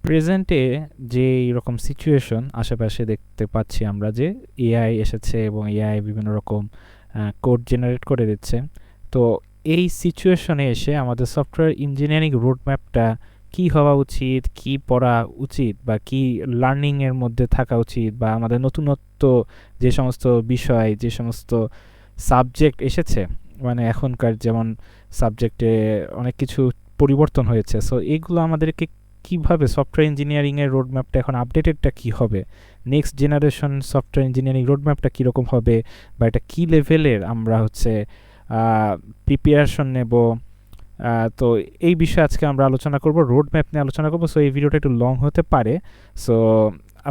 প্রেজেন্টে যে এরকম সিচুয়েশন আশেপাশে দেখতে পাচ্ছি আমরা যে এআই এসেছে এবং এআই বিভিন্ন রকম কোড জেনারেট করে দিচ্ছে। তো এই সিচুয়েশনে এসে আমাদের সফটওয়্যার ইঞ্জিনিয়ারিং রোডম্যাপটা কি হওয়া উচিত, কি পড়া উচিত বা কি লার্নিং এর মধ্যে থাকা উচিত, বা আমাদের নতুনত্ব যে সমস্ত বিষয়, যে সমস্ত সাবজেক্ট এসেছে, মানে এখনকার যেমন সাবজেক্টে অনেক কিছু পরিবর্তন হয়েছে। সো এইগুলো আমাদেরকে কিভাবে সফটওয়্যার ইঞ্জিনিয়ারিং এর রোডম্যাপটা এখন আপডেটেডটা কি হবে, নেক্সট জেনারেশন সফটওয়্যার ইঞ্জিনিয়ারিং রোডম্যাপটা কীরকম হবে, বা এটা কী লেভেলের আমরা হচ্ছে প্রিপারেশন নেব। তো এই বিষয়ে আজকে আমরা আলোচনা করব, রোড ম্যাপ নিয়ে আলোচনা করব। সো এই ভিডিওটা একটু লং হতে পারে, সো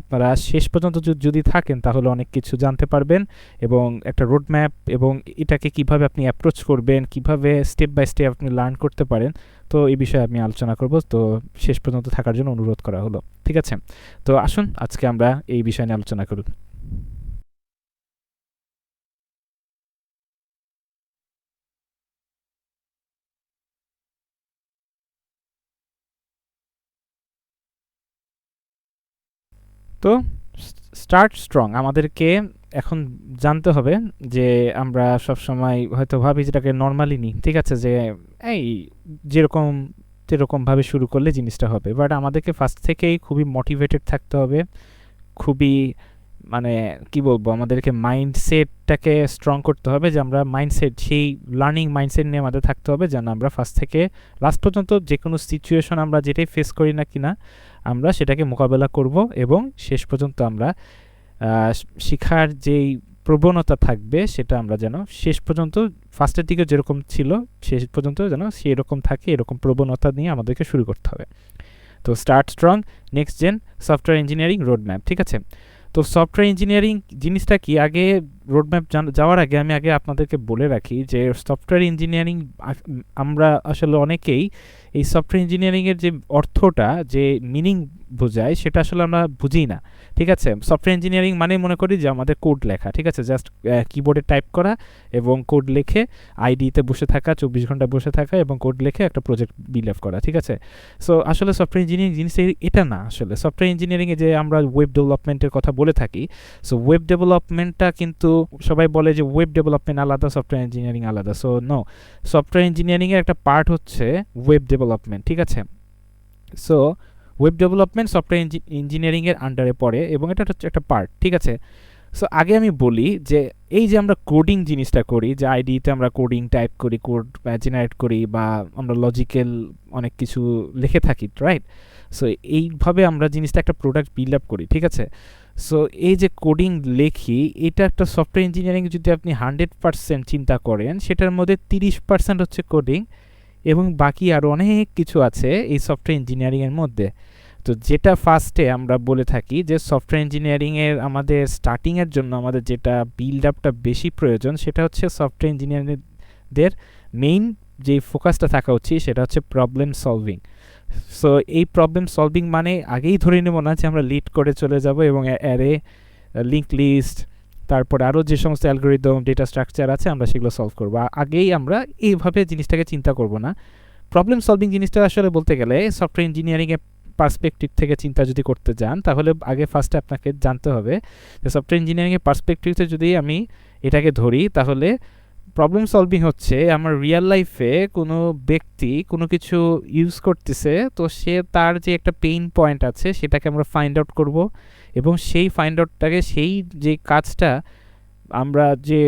আপনারা শেষ পর্যন্ত যদি থাকেন তাহলে অনেক কিছু জানতে পারবেন এবং একটা রোড ম্যাপ এবং এটাকে কিভাবে আপনি অ্যাপ্রোচ করবেন, কিভাবে স্টেপ বাই স্টেপ আপনি লার্ন করতে পারেন, তো এই বিষয়ে আমি আলোচনা করব। তো শেষ পর্যন্ত থাকার জন্য অনুরোধ করা হলো, ঠিক আছে? তো আসুন আজকে আমরা এই বিষয় নিয়ে আলোচনা করব। তো স্টার্ট স্ট্রং আমাদেরকে এখন জানতে হবে যে আমরা সব সময় হয়তো ভাবি যেটাকে নর্মালি নিই, ঠিক আছে, যে এই যেরকম যেরকমভাবে শুরু করলে জিনিসটা হবে, বাট আমাদেরকে ফার্স্ট থেকেই খুবই মোটিভেটেড থাকতে হবে, খুবই মানে কি বলবো, আমাদেরকে মাইন্ডসেটটাকে স্ট্রং করতে হবে, যে আমরা মাইন্ডসেট, সেই লার্নিং মাইন্ডসেট নিয়ে আমাদের থাকতে হবে, যেন আমরা ফার্স্ট থেকে লাস্ট পর্যন্ত যে কোনো সিচুয়েশন আমরা যেটাই ফেস করি না কিনা আমরা সেটাকে মোকাবেলা করব এবং শেষ পর্যন্ত আমরা শেখার যেই প্রবণতা থাকবে সেটা আমরা যেন শেষ পর্যন্ত ফার্স্টের দিকে যেরকম ছিল শেষ পর্যন্ত যেন সেই রকম থাকে, এরকম প্রবণতা নিয়ে আমাদেরকে শুরু করতে হবে। তো start strong, next gen software engineering roadmap, ঠিক আছে? তো সফটওয়্যার ইঞ্জিনিয়ারিং জিনিসটা কি, আগে রোডম্যাপ যাওয়ার আগে আমি আগে আপনাদেরকে বলে রাখি যে সফটওয়্যার ইঞ্জিনিয়ারিং আমরা আসলে অনেকেই এই সফটওয়্যার ইঞ্জিনিয়ারিংয়ের যে অর্থটা, যে মিনিং বোঝায়, সেটা আসলে আমরা বুঝি না, ঠিক আছে? সফটওয়্যার ইঞ্জিনিয়ারিং মানে মনে করি যে আমাদের কোড লেখা, ঠিক আছে, জাস্ট কিবোর্ডে টাইপ করা এবং কোড লিখে আইডিতে বসে থাকা, 24 ঘন্টা বসে থাকা এবং কোড লিখে একটা প্রজেক্ট বিল্ড আপ করা, ঠিক আছে? সো আসলে সফটওয়্যার ইঞ্জিনিয়ারিং জিনিসটা এটা না। আসলে সফটওয়্যার ইঞ্জিনিয়ারিংয়ে যে আমরা ওয়েব ডেভেলপমেন্টের কথা বলে থাকি, সো ওয়েব ডেভেলপমেন্টটা কিন্তু সবাই বলে যে ওয়েব ডেভেলপমেন্ট আলাদা, সফটওয়্যার ইঞ্জিনিয়ারিং আলাদা। সো নো, সফটওয়্যার ইঞ্জিনিয়ারিংয়ের একটা পার্ট হচ্ছে ওয়েব ডেভেলপমেন্ট, ঠিক আছে? সো ওয়েব ডেভেলপমেন্ট সফটওয়্যার ইঞ্জিনিয়ারিংয়ের আন্ডারে পড়ে এবং এটা হচ্ছে একটা পার্ট, ঠিক আছে? সো আগে আমি বলি যে এই যে আমরা কোডিং জিনিসটা করি, যে আইডিতে আমরা কোডিং টাইপ করি, কোড জেনারেট করি, বা আমরা লজিক্যাল অনেক কিছু লিখে থাকি, রাইট? সো এইভাবে আমরা জিনিসটা একটা প্রোডাক্ট বিল্ড আপ করি, ঠিক আছে? সো এই যে কোডিং লেখি, এটা একটা সফটওয়্যার ইঞ্জিনিয়ারিং যদি আপনি 100% চিন্তা করেন, সেটার মধ্যে 30% হচ্ছে কোডিং এবং বাকি আরও অনেক কিছু আছে এই সফটওয়্যার ইঞ্জিনিয়ারিংয়ের মধ্যে। তো যেটা ফার্স্টে আমরা বলে থাকি যে সফটওয়্যার ইঞ্জিনিয়ারিংয়ের আমাদের স্টার্টিংয়ের জন্য আমাদের যেটা বিল্ড আপটা বেশি প্রয়োজন, সেটা হচ্ছে সফটওয়্যার ইঞ্জিনিয়ারদের মেইন যে ফোকাসটা থাকা উচিত সেটা হচ্ছে প্রবলেম সলভিং। সো এই প্রবলেম সলভিং মানে আগেই ধরে নেব না যে আমরা লিড করে চলে যাব এবং অ্যারে, লিঙ্ক লিস্ট, তারপর আরও যে সমস্ত অ্যালগোরিদম, ডেটা স্ট্রাকচার আছে আমরা সেগুলো সলভ করবো। আগেই আমরা এইভাবে জিনিসটাকে চিন্তা করব না। প্রবলেম সলভিং জিনিসটা আসলে বলতে গেলে সফটওয়্যার ইঞ্জিনিয়ারিংয়ে পার্সপেক্টিভ থেকে চিন্তা যদি করতে যান, তাহলে আগে ফার্স্টে আপনাকে জানতে হবে যে সফটওয়্যার ইঞ্জিনিয়ারিংয়ের পার্সপেক্টিভে যদি আমি এটাকে ধরি, তাহলে প্রবলেম সলভিং হচ্ছে আমার রিয়েল লাইফে কোনো ব্যক্তি কোনো কিছু ইউজ করতেছে, তো সে তার যে একটা পেইন পয়েন্ট আছে সেটাকে আমরা ফাইন্ড আউট করব এবং সেই ফাইন্ড আউটটাকে, সেই যে কাজটা আমরা যে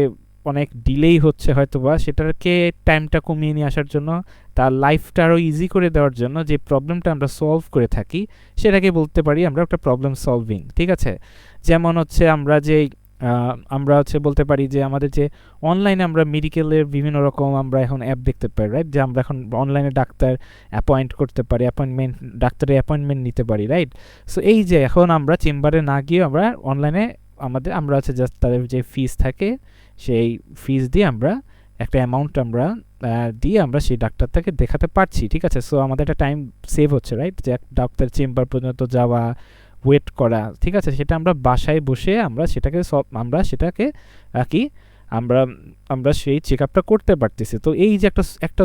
অনেক ডিলেই হচ্ছে হয়তোবা, সেটাকে টাইমটা কমিয়ে নিয়ে আসার জন্য, তার লাইফটা আরও ইজি করে দেওয়ার জন্য যে প্রবলেমটা আমরা সলভ করে থাকি সেটাকে বলতে পারি আমরা একটা প্রবলেম সলভিং, ঠিক আছে? যেমন হচ্ছে আমরা হচ্ছে বলতে পারি যে আমাদের যে অনলাইনে আমরা মেডিকেলের বিভিন্ন রকম আমরা এখন অ্যাপ দেখতে পাই, রাইট? যে আমরা এখন অনলাইনে ডাক্তার অ্যাপয়েন্ট করতে পারি, ডাক্তারের অ্যাপয়েন্টমেন্ট নিতে পারি, রাইট? সো এই যে এখন আমরা চেম্বারে না গিয়ে আমরা অনলাইনে আমরা হচ্ছে জাস্ট তাদের যে ফিস থাকে সেই ফিস দিয়ে আমরা একটা অ্যামাউন্ট আমরা দিয়ে আমরা সেই ডাক্তারটাকে দেখাতে পারছি, ঠিক আছে? সো আমাদের একটা টাইম সেভ হচ্ছে, রাইট? যে ডাক্তার চেম্বার পর্যন্ত যাওয়া, ওয়েট করা, ঠিক আছে? সেটা আমরা বাসায় বসে আমরা সেটাকে কি আমরা আমরা সেই চেক আপটা করতে পারতেছি। তো এই যে একটা একটা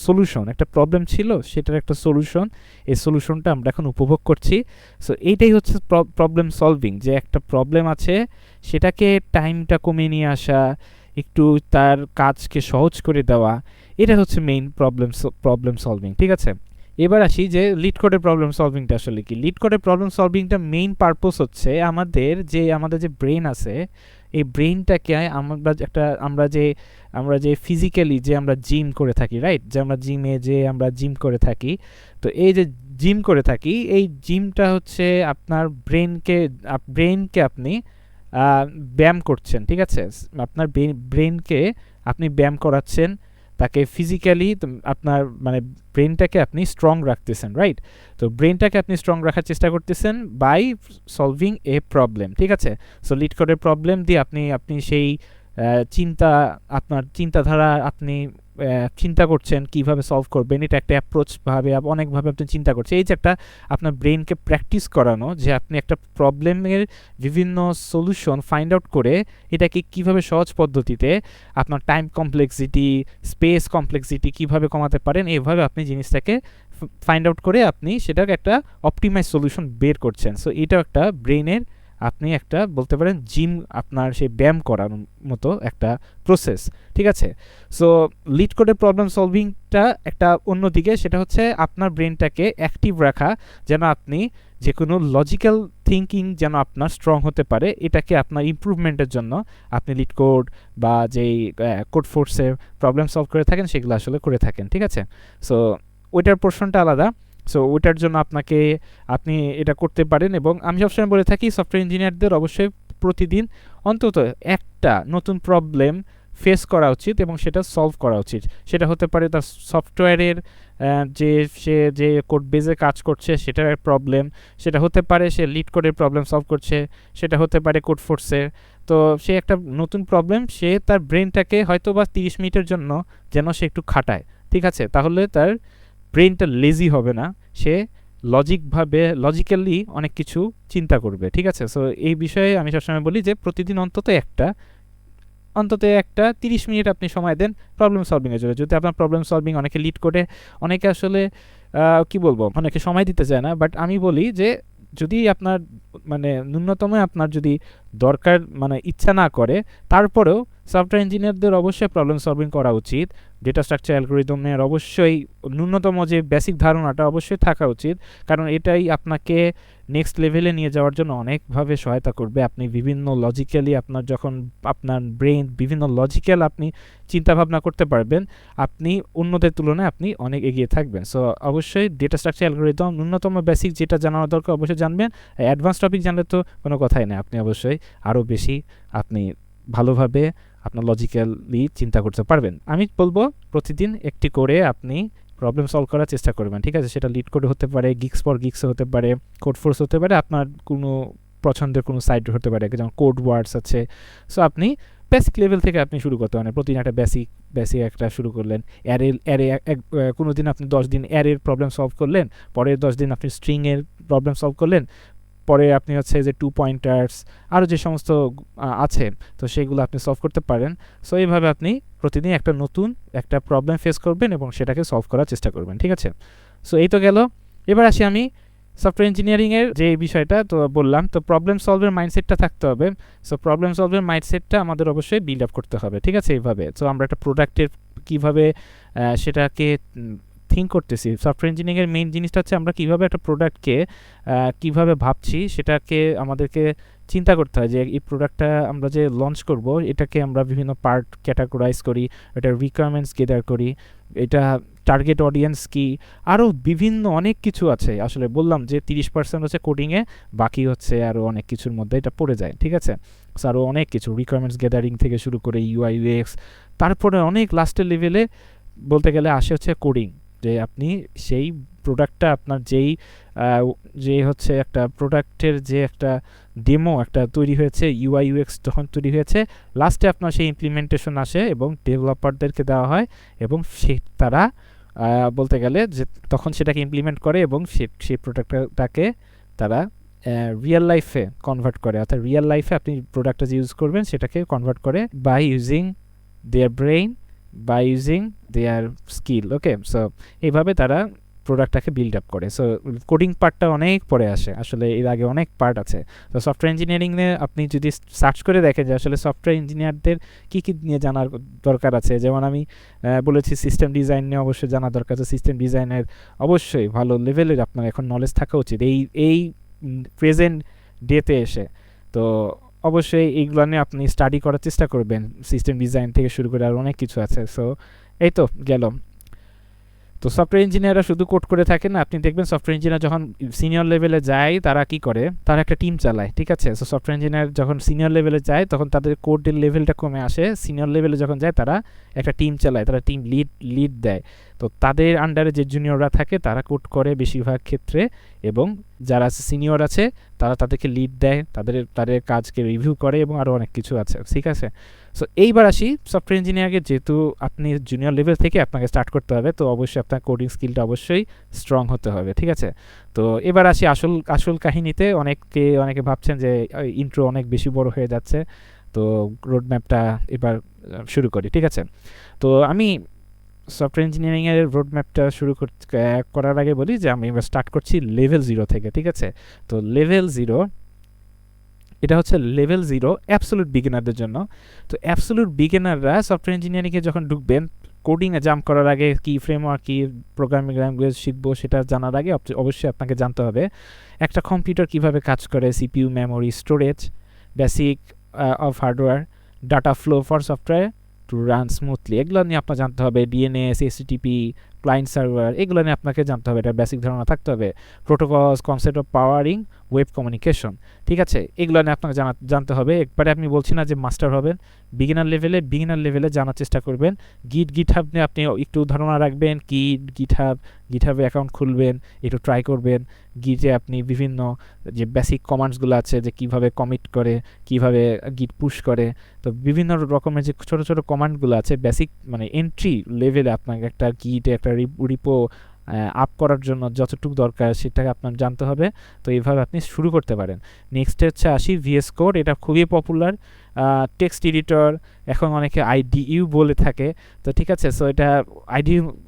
সলিউশন, একটা প্রবলেম ছিল সেটার একটা সলিউশন, এই সলিউশনটা আমরা এখন উপভোগ করছি। সো এইটাই হচ্ছে প্রবলেম সলভিং, যে একটা প্রবলেম আছে সেটাকে টাইমটা কমিয়ে নিয়ে আসা, একটু তার কাজকে সহজ করে দেওয়া, এটা হচ্ছে মেইন প্রবলেম সলভিং। ঠিক আছে, এবার আসি যে লিড কোডের প্রবলেম সলভিংটা আসলে কি। লিড কোডের প্রবলেম সলভিংটা মেইন পারপোজ হচ্ছে আমাদের যে ব্রেন আছে, এই ব্রেনটাকে আমরা যে ফিজিক্যালি যে আমরা জিম করে থাকি, রাইট, যে আমরা জিম করে থাকি, তো এই যে জিম করে থাকি, এই জিমটা হচ্ছে আপনার ব্রেনকে আপনি ব্যায়াম করছেন। ঠিক আছে, আপনার ব্রেনকে আপনি ব্যায়াম করাচ্ছেন, তাকে ফিজিক্যালি আপনার মানে ব্রেনটাকে আপনি স্ট্রং রাখতেছেন, রাইট। তো ব্রেনটাকে আপনি স্ট্রং রাখার চেষ্টা করতেছেন বাই সলভিং এ প্রবলেম। ঠিক আছে, সো লিড কোডের প্রবলেম দিয়ে আপনি সেই আপনার চিন্তাধারা আপনি চিন্তা করছেন কিভাবে সলভ করবেন, এটা একটা অ্যাপ্রোচ ভাবে অনেকভাবে আপনি চিন্তা করছেন। এই যে একটা আপনার ব্রেনকে প্র্যাকটিস করানো, যে আপনি একটা প্রবলেমের বিভিন্ন সলিউশন ফাইন্ড আউট করে এটাকে কিভাবে সহজ পদ্ধতিতে আপনার টাইম কমপ্লেক্সিটি, স্পেস কমপ্লেক্সিটি কিভাবে কমাতে পারেন, এইভাবে আপনি জিনিসটাকে ফাইন্ড আউট করে আপনি সেটাকে একটা অপটিমাইজ সলিউশন বের করছেন। সো এটাও একটা ব্রেনের আপনি একটা বলতে পারেন জিম, আপনার সেই ব্যায়াম করার মতো একটা প্রসেস। ঠিক আছে, সো লিড কোডের প্রবলেম সলভিংটা একটা অন্যদিকে, সেটা হচ্ছে আপনার ব্রেনটাকে অ্যাক্টিভ রাখা, যেন আপনি যে কোনো লজিক্যাল থিঙ্কিং যেন আপনার স্ট্রং হতে পারে, এটাকে আপনার ইমপ্রুভমেন্টের জন্য আপনি লিড কোড বা যেই কোড ফোর্সের প্রবলেম সলভ করে থাকেন সেগুলো আসলে করে থাকেন। ঠিক আছে, সো ওইটার পোর্শনটা আলাদা। সো ওইটার জন্য আপনি এটা করতে পারেন, এবং আমি সবসময় বলে থাকি সফটওয়্যার ইঞ্জিনিয়ারদের অবশ্যই প্রতিদিন অন্তত একটা নতুন প্রবলেম ফেস করা উচিত এবং সেটা সলভ করা উচিত। সেটা হতে পারে তার সফটওয়্যারের সে যে কোড বেজে কাজ করছে সেটার প্রবলেম, সেটা হতে পারে সে লিড কোডের প্রবলেম সলভ করছে, সেটা হতে পারে কোড ফোর্সের। তো সে একটা নতুন প্রবলেম, সে তার ব্রেনটাকে হয়তো বা 30 মিনিটের জন্য যেন সে একটু খাটায়। ঠিক আছে, তাহলে তার ব্রেনটা লেজি হবে না, সে লজিক্যালি অনেক কিছু চিন্তা করবে। ঠিক আছে, সো এই বিষয়ে আমি সবসময় বলি যে প্রতিদিন অন্তত একটা 30 মিনিট আপনি সময় দেন প্রবলেম সলভিংয়ের জন্য। যদি আপনার প্রবলেম সলভিং অনেকে লিড করে, অনেকে আসলে কি বলবো, অনেকে সময় দিতে চায় না, বাট আমি বলি যে যদি আপনার মানে ন্যূনতম আপনার যদি দরকার মানে ইচ্ছা না করে, তারপরেও সফটওয়্যার ইঞ্জিনিয়ারদের অবশ্যই প্রবলেম সলভিং করা উচিত। ডেটা স্ট্রাকচার অ্যালগরিদমের অবশ্যই ন্যূনতম যে বেসিক ধারণাটা অবশ্যই থাকা উচিত, কারণ এটাই আপনাকে নেক্সট লেভেলে নিয়ে যাওয়ার জন্য অনেকভাবে সহায়তা করবে। আপনি বিভিন্ন লজিক্যালি যখন আপনার ব্রেন বিভিন্ন লজিক্যাল আপনি চিন্তাভাবনা করতে পারবেন, আপনি অন্যদের তুলনায় আপনি অনেক এগিয়ে থাকবেন। সো অবশ্যই ডেটা স্ট্রাকচার অ্যালগরিদম ন্যূনতম বেসিক যেটা জানানো দরকার অবশ্যই জানবেন। অ্যাডভান্স টপিক জানলে তো কোনো কথাই নেই, আপনি অবশ্যই আরও বেশি আপনি ভালোভাবে আপনার লজিক্যালি চিন্তা করতে পারবেন। আমি বলবো প্রতিদিন একটি করে আপনি প্রবলেম সলভ করার চেষ্টা করবেন। ঠিক আছে, সেটা লিড কোড হতে পারে, গিক্স ফর গিক্স হতে পারে, কোড ফোর্স হতে পারে, আপনার কোনো পছন্দের কোনো সাইট হতে পারে, যেমন কোড ওয়ার্ডস আছে। সো আপনি বেসিক লেভেল থেকে আপনি শুরু করতে পারেন, প্রতিদিন একটা বেসিক একটা শুরু করলেন। অ্যারে কোনো দিন আপনি 10 দিন অ্যারের প্রবলেম সলভ করলেন, পরের 10 দিন আপনি স্ট্রিংয়ের প্রবলেম সলভ করলেন, পরে আপনি হচ্ছে যে 2 পয়েন্টার্স আরও যে সমস্ত আছে, তো সেগুলো আপনি সলভ করতে পারেন। সো এইভাবে আপনি প্রতিদিন একটা নতুন একটা প্রবলেম ফেস করবেন এবং সেটাকে সলভ করার চেষ্টা করবেন। ঠিক আছে, সো এই তো গেল। এবার আসি আমি সফটওয়্যার ইঞ্জিনিয়ারিংয়ের যে বিষয়টা তো বললাম, তো প্রবলেম সলভের মাইন্ডসেটটা থাকতে হবে। সো প্রবলেম সলভের মাইন্ডসেটটা আমাদের অবশ্যই বিল্ড আপ করতে হবে। ঠিক আছে, এইভাবে সো আমরা একটা প্রোডাক্টের কীভাবে সেটাকে থিঙ্ক করতেছি, সফটওয়্যার ইঞ্জিনিয়ারিংয়ের মেইন জিনিসটা হচ্ছে আমরা কীভাবে একটা প্রোডাক্টকে কীভাবে ভাবছি সেটাকে আমাদেরকে চিন্তা করতে হয়, যে এই প্রোডাক্টটা আমরা যে লঞ্চ করব এটাকে আমরা বিভিন্ন পার্ট ক্যাটাগরাইজ করি, এটার রিকোয়ারমেন্টস গেদার করি, এটা টার্গেট অডিয়েন্স কি, আরও বিভিন্ন অনেক কিছু আছে। আসলে বললাম যে 30% হচ্ছে কোডিংয়ে, বাকি হচ্ছে আরও অনেক কিছুর মধ্যে এটা পড়ে যায়। ঠিক আছে, আরও অনেক কিছু রিকোয়ারমেন্টস গ্যাদারিং থেকে শুরু করে ইউআই ইউএক্স, তারপরে অনেক লাস্টের লেভেলে বলতে গেলে আসে হচ্ছে কোডিং, যে আপনি সেই প্রোডাক্টটা আপনার যে হচ্ছে একটা প্রোডাক্টের যে একটা ডেমো একটা তৈরি হয়েছে, ইউআই ইউএক্স যখন তৈরি হয়েছে, লাস্টে আপনার সেই ইমপ্লিমেন্টেশন আসে এবং ডেভেলপারদেরকে দেওয়া হয়, এবং তারা বলতে গেলে যে তখন সেটাকে ইমপ্লিমেন্ট করে এবং সেই প্রোডাক্টটাকে তারা রিয়েল লাইফে কনভার্ট করে, অর্থাৎ রিয়েল লাইফে আপনি প্রোডাক্টটা যে ইউজ করবেন সেটাকে কনভার্ট করে by using their brain, by using their skill. Okay, so এইভাবে তারা প্রোডাক্টটাকে বিল্ড আপ করে। সো কোডিং পার্টটা অনেক পরে আসে, আসলে এর আগে অনেক পার্ট আছে। তো সফটওয়্যার ইঞ্জিনিয়ারিংয়ে আপনি যদি সার্চ করে দেখেন যে আসলে সফটওয়্যার ইঞ্জিনিয়ারদের কী কী নিয়ে জানার দরকার আছে, যেমন আমি বলেছি সিস্টেম ডিজাইন নিয়ে অবশ্যই জানা দরকার আছে। সিস্টেম ডিজাইনের অবশ্যই ভালো লেভেলের আপনার এখন নলেজ থাকা উচিত এই প্রেজেন্ট ডেতে এসে। তো অবশ্যই এইগুলো নিয়ে আপনি স্টাডি করার চেষ্টা করবেন, সিস্টেম ডিজাইন থেকে শুরু করে আর অনেক কিছু আছে। সো এই তো গেল। তো সফটওয়্যার ইঞ্জিনিয়াররা শুধু কোড করে থাকে না, আপনি দেখবেন সফটওয়্যার ইঞ্জিনিয়ার যখন সিনিয়র লেভেলে যায় তারা কি করে, তারা একটা টিম চালায়, ঠিক আছে। সো সফটওয়্যার ইঞ্জিনিয়ার যখন সিনিয়র লেভেলে যায় তখন তাদের কোডের লেভেলটা কমে আসে, সিনিয়র লেভেলে যখন যায় তারা একটা টিম চালায়, তারা টিম লিড দেয়। তো তাদের আন্ডারে যে জুনিয়ররা থাকে তারা কোড করে বেশিরভাগ ক্ষেত্রে, এবং যারা সিনিয়র আছে তারা তাদেরকে লিড দেয়, তাদের কাজকে রিভিউ করে এবং আরও অনেক কিছু আছে, ঠিক আছে। সো এইবার আসি সফটওয়্যার ইঞ্জিনিয়ারকে, যেহেতু আপনি জুনিয়র লেভেল থেকে আপনাকে স্টার্ট করতে হবে, তো অবশ্যই আপনার কোডিং স্কিলটা অবশ্যই স্ট্রং হতে হবে, ঠিক আছে। তো এবার আসি আসল কাহিনীতে। অনেকে ভাবছেন যে ইন্ট্রো অনেক বেশি বড় হয়ে যাচ্ছে, তো রোড ম্যাপটা এবার শুরু করি, ঠিক আছে। তো আমি সফটওয়্যার ইঞ্জিনিয়ারিংয়ের রোড ম্যাপটা শুরু করার আগে বলি যে আমি এবার স্টার্ট করছি লেভেল 0 থেকে, ঠিক আছে। তো লেভেল 0, এটা হচ্ছে লেভেল 0 অ্যাবসোলিউট বিগিনারদের জন্য। তো অ্যাবসোলিউট বিগিনাররা সফটওয়্যার ইঞ্জিনিয়ারিংয়ে যখন ঢুকবেন, কোডিংয়ে জাম্প করার আগে কি ফ্রেমওয়ার্ক, কি প্রোগ্রামিং ল্যাঙ্গুয়েজ শিখবো সেটা জানার আগে অবশ্যই আপনাকে জানতে হবে একটা কম্পিউটার কিভাবে কাজ করে, CPU, memory, storage, basic of hardware, data flow for software to run smoothly, এগুলো নিয়ে আপনার জানতে হবে। ডিএনএস, এইচটিটিপি, ক্লায়েন্ট সার্ভার, এগুলো নিয়ে আপনাকে জানতে হবে, এটা বেসিক ধারণা থাকতে হবে। Protocols, concept of powering web communication, ঠিক আছে, এগুলো নিয়ে আপনাকে জানতে হবে। একবারে আপনি বলছি না যে মাস্টার হবেন, বিগিনার লেভেলে জানার চেষ্টা করবেন। গিটহাব নিয়ে আপনি একটু ধারণা রাখবেন, গিটহাবে অ্যাকাউন্ট খুলবেন, একটু ট্রাই করবেন। গিটে আপনি বিভিন্ন যে বেসিক কমান্ডসগুলো আছে, যে কিভাবে কমিট করে, কিভাবে গিট পুশ করে, তো বিভিন্ন রকমের যে ছোটো ছোটো কমান্ডগুলো আছে বেসিক, মানে এন্ট্রি লেভেলে আপনাকে একটা গিটে একটা রিপো আপ করার জন্য যতটুকু দরকার সেটাকে আপনার জানতে হবে। তো এইভাবে আপনি শুরু করতে পারেন। নেক্সট হচ্ছে আসি ভিএস কোড, এটা খুবই পপুলার টেক্সট এডিটর, এখন অনেকে আইডিইউ বলে থাকে। তো ঠিক আছে, সো এটা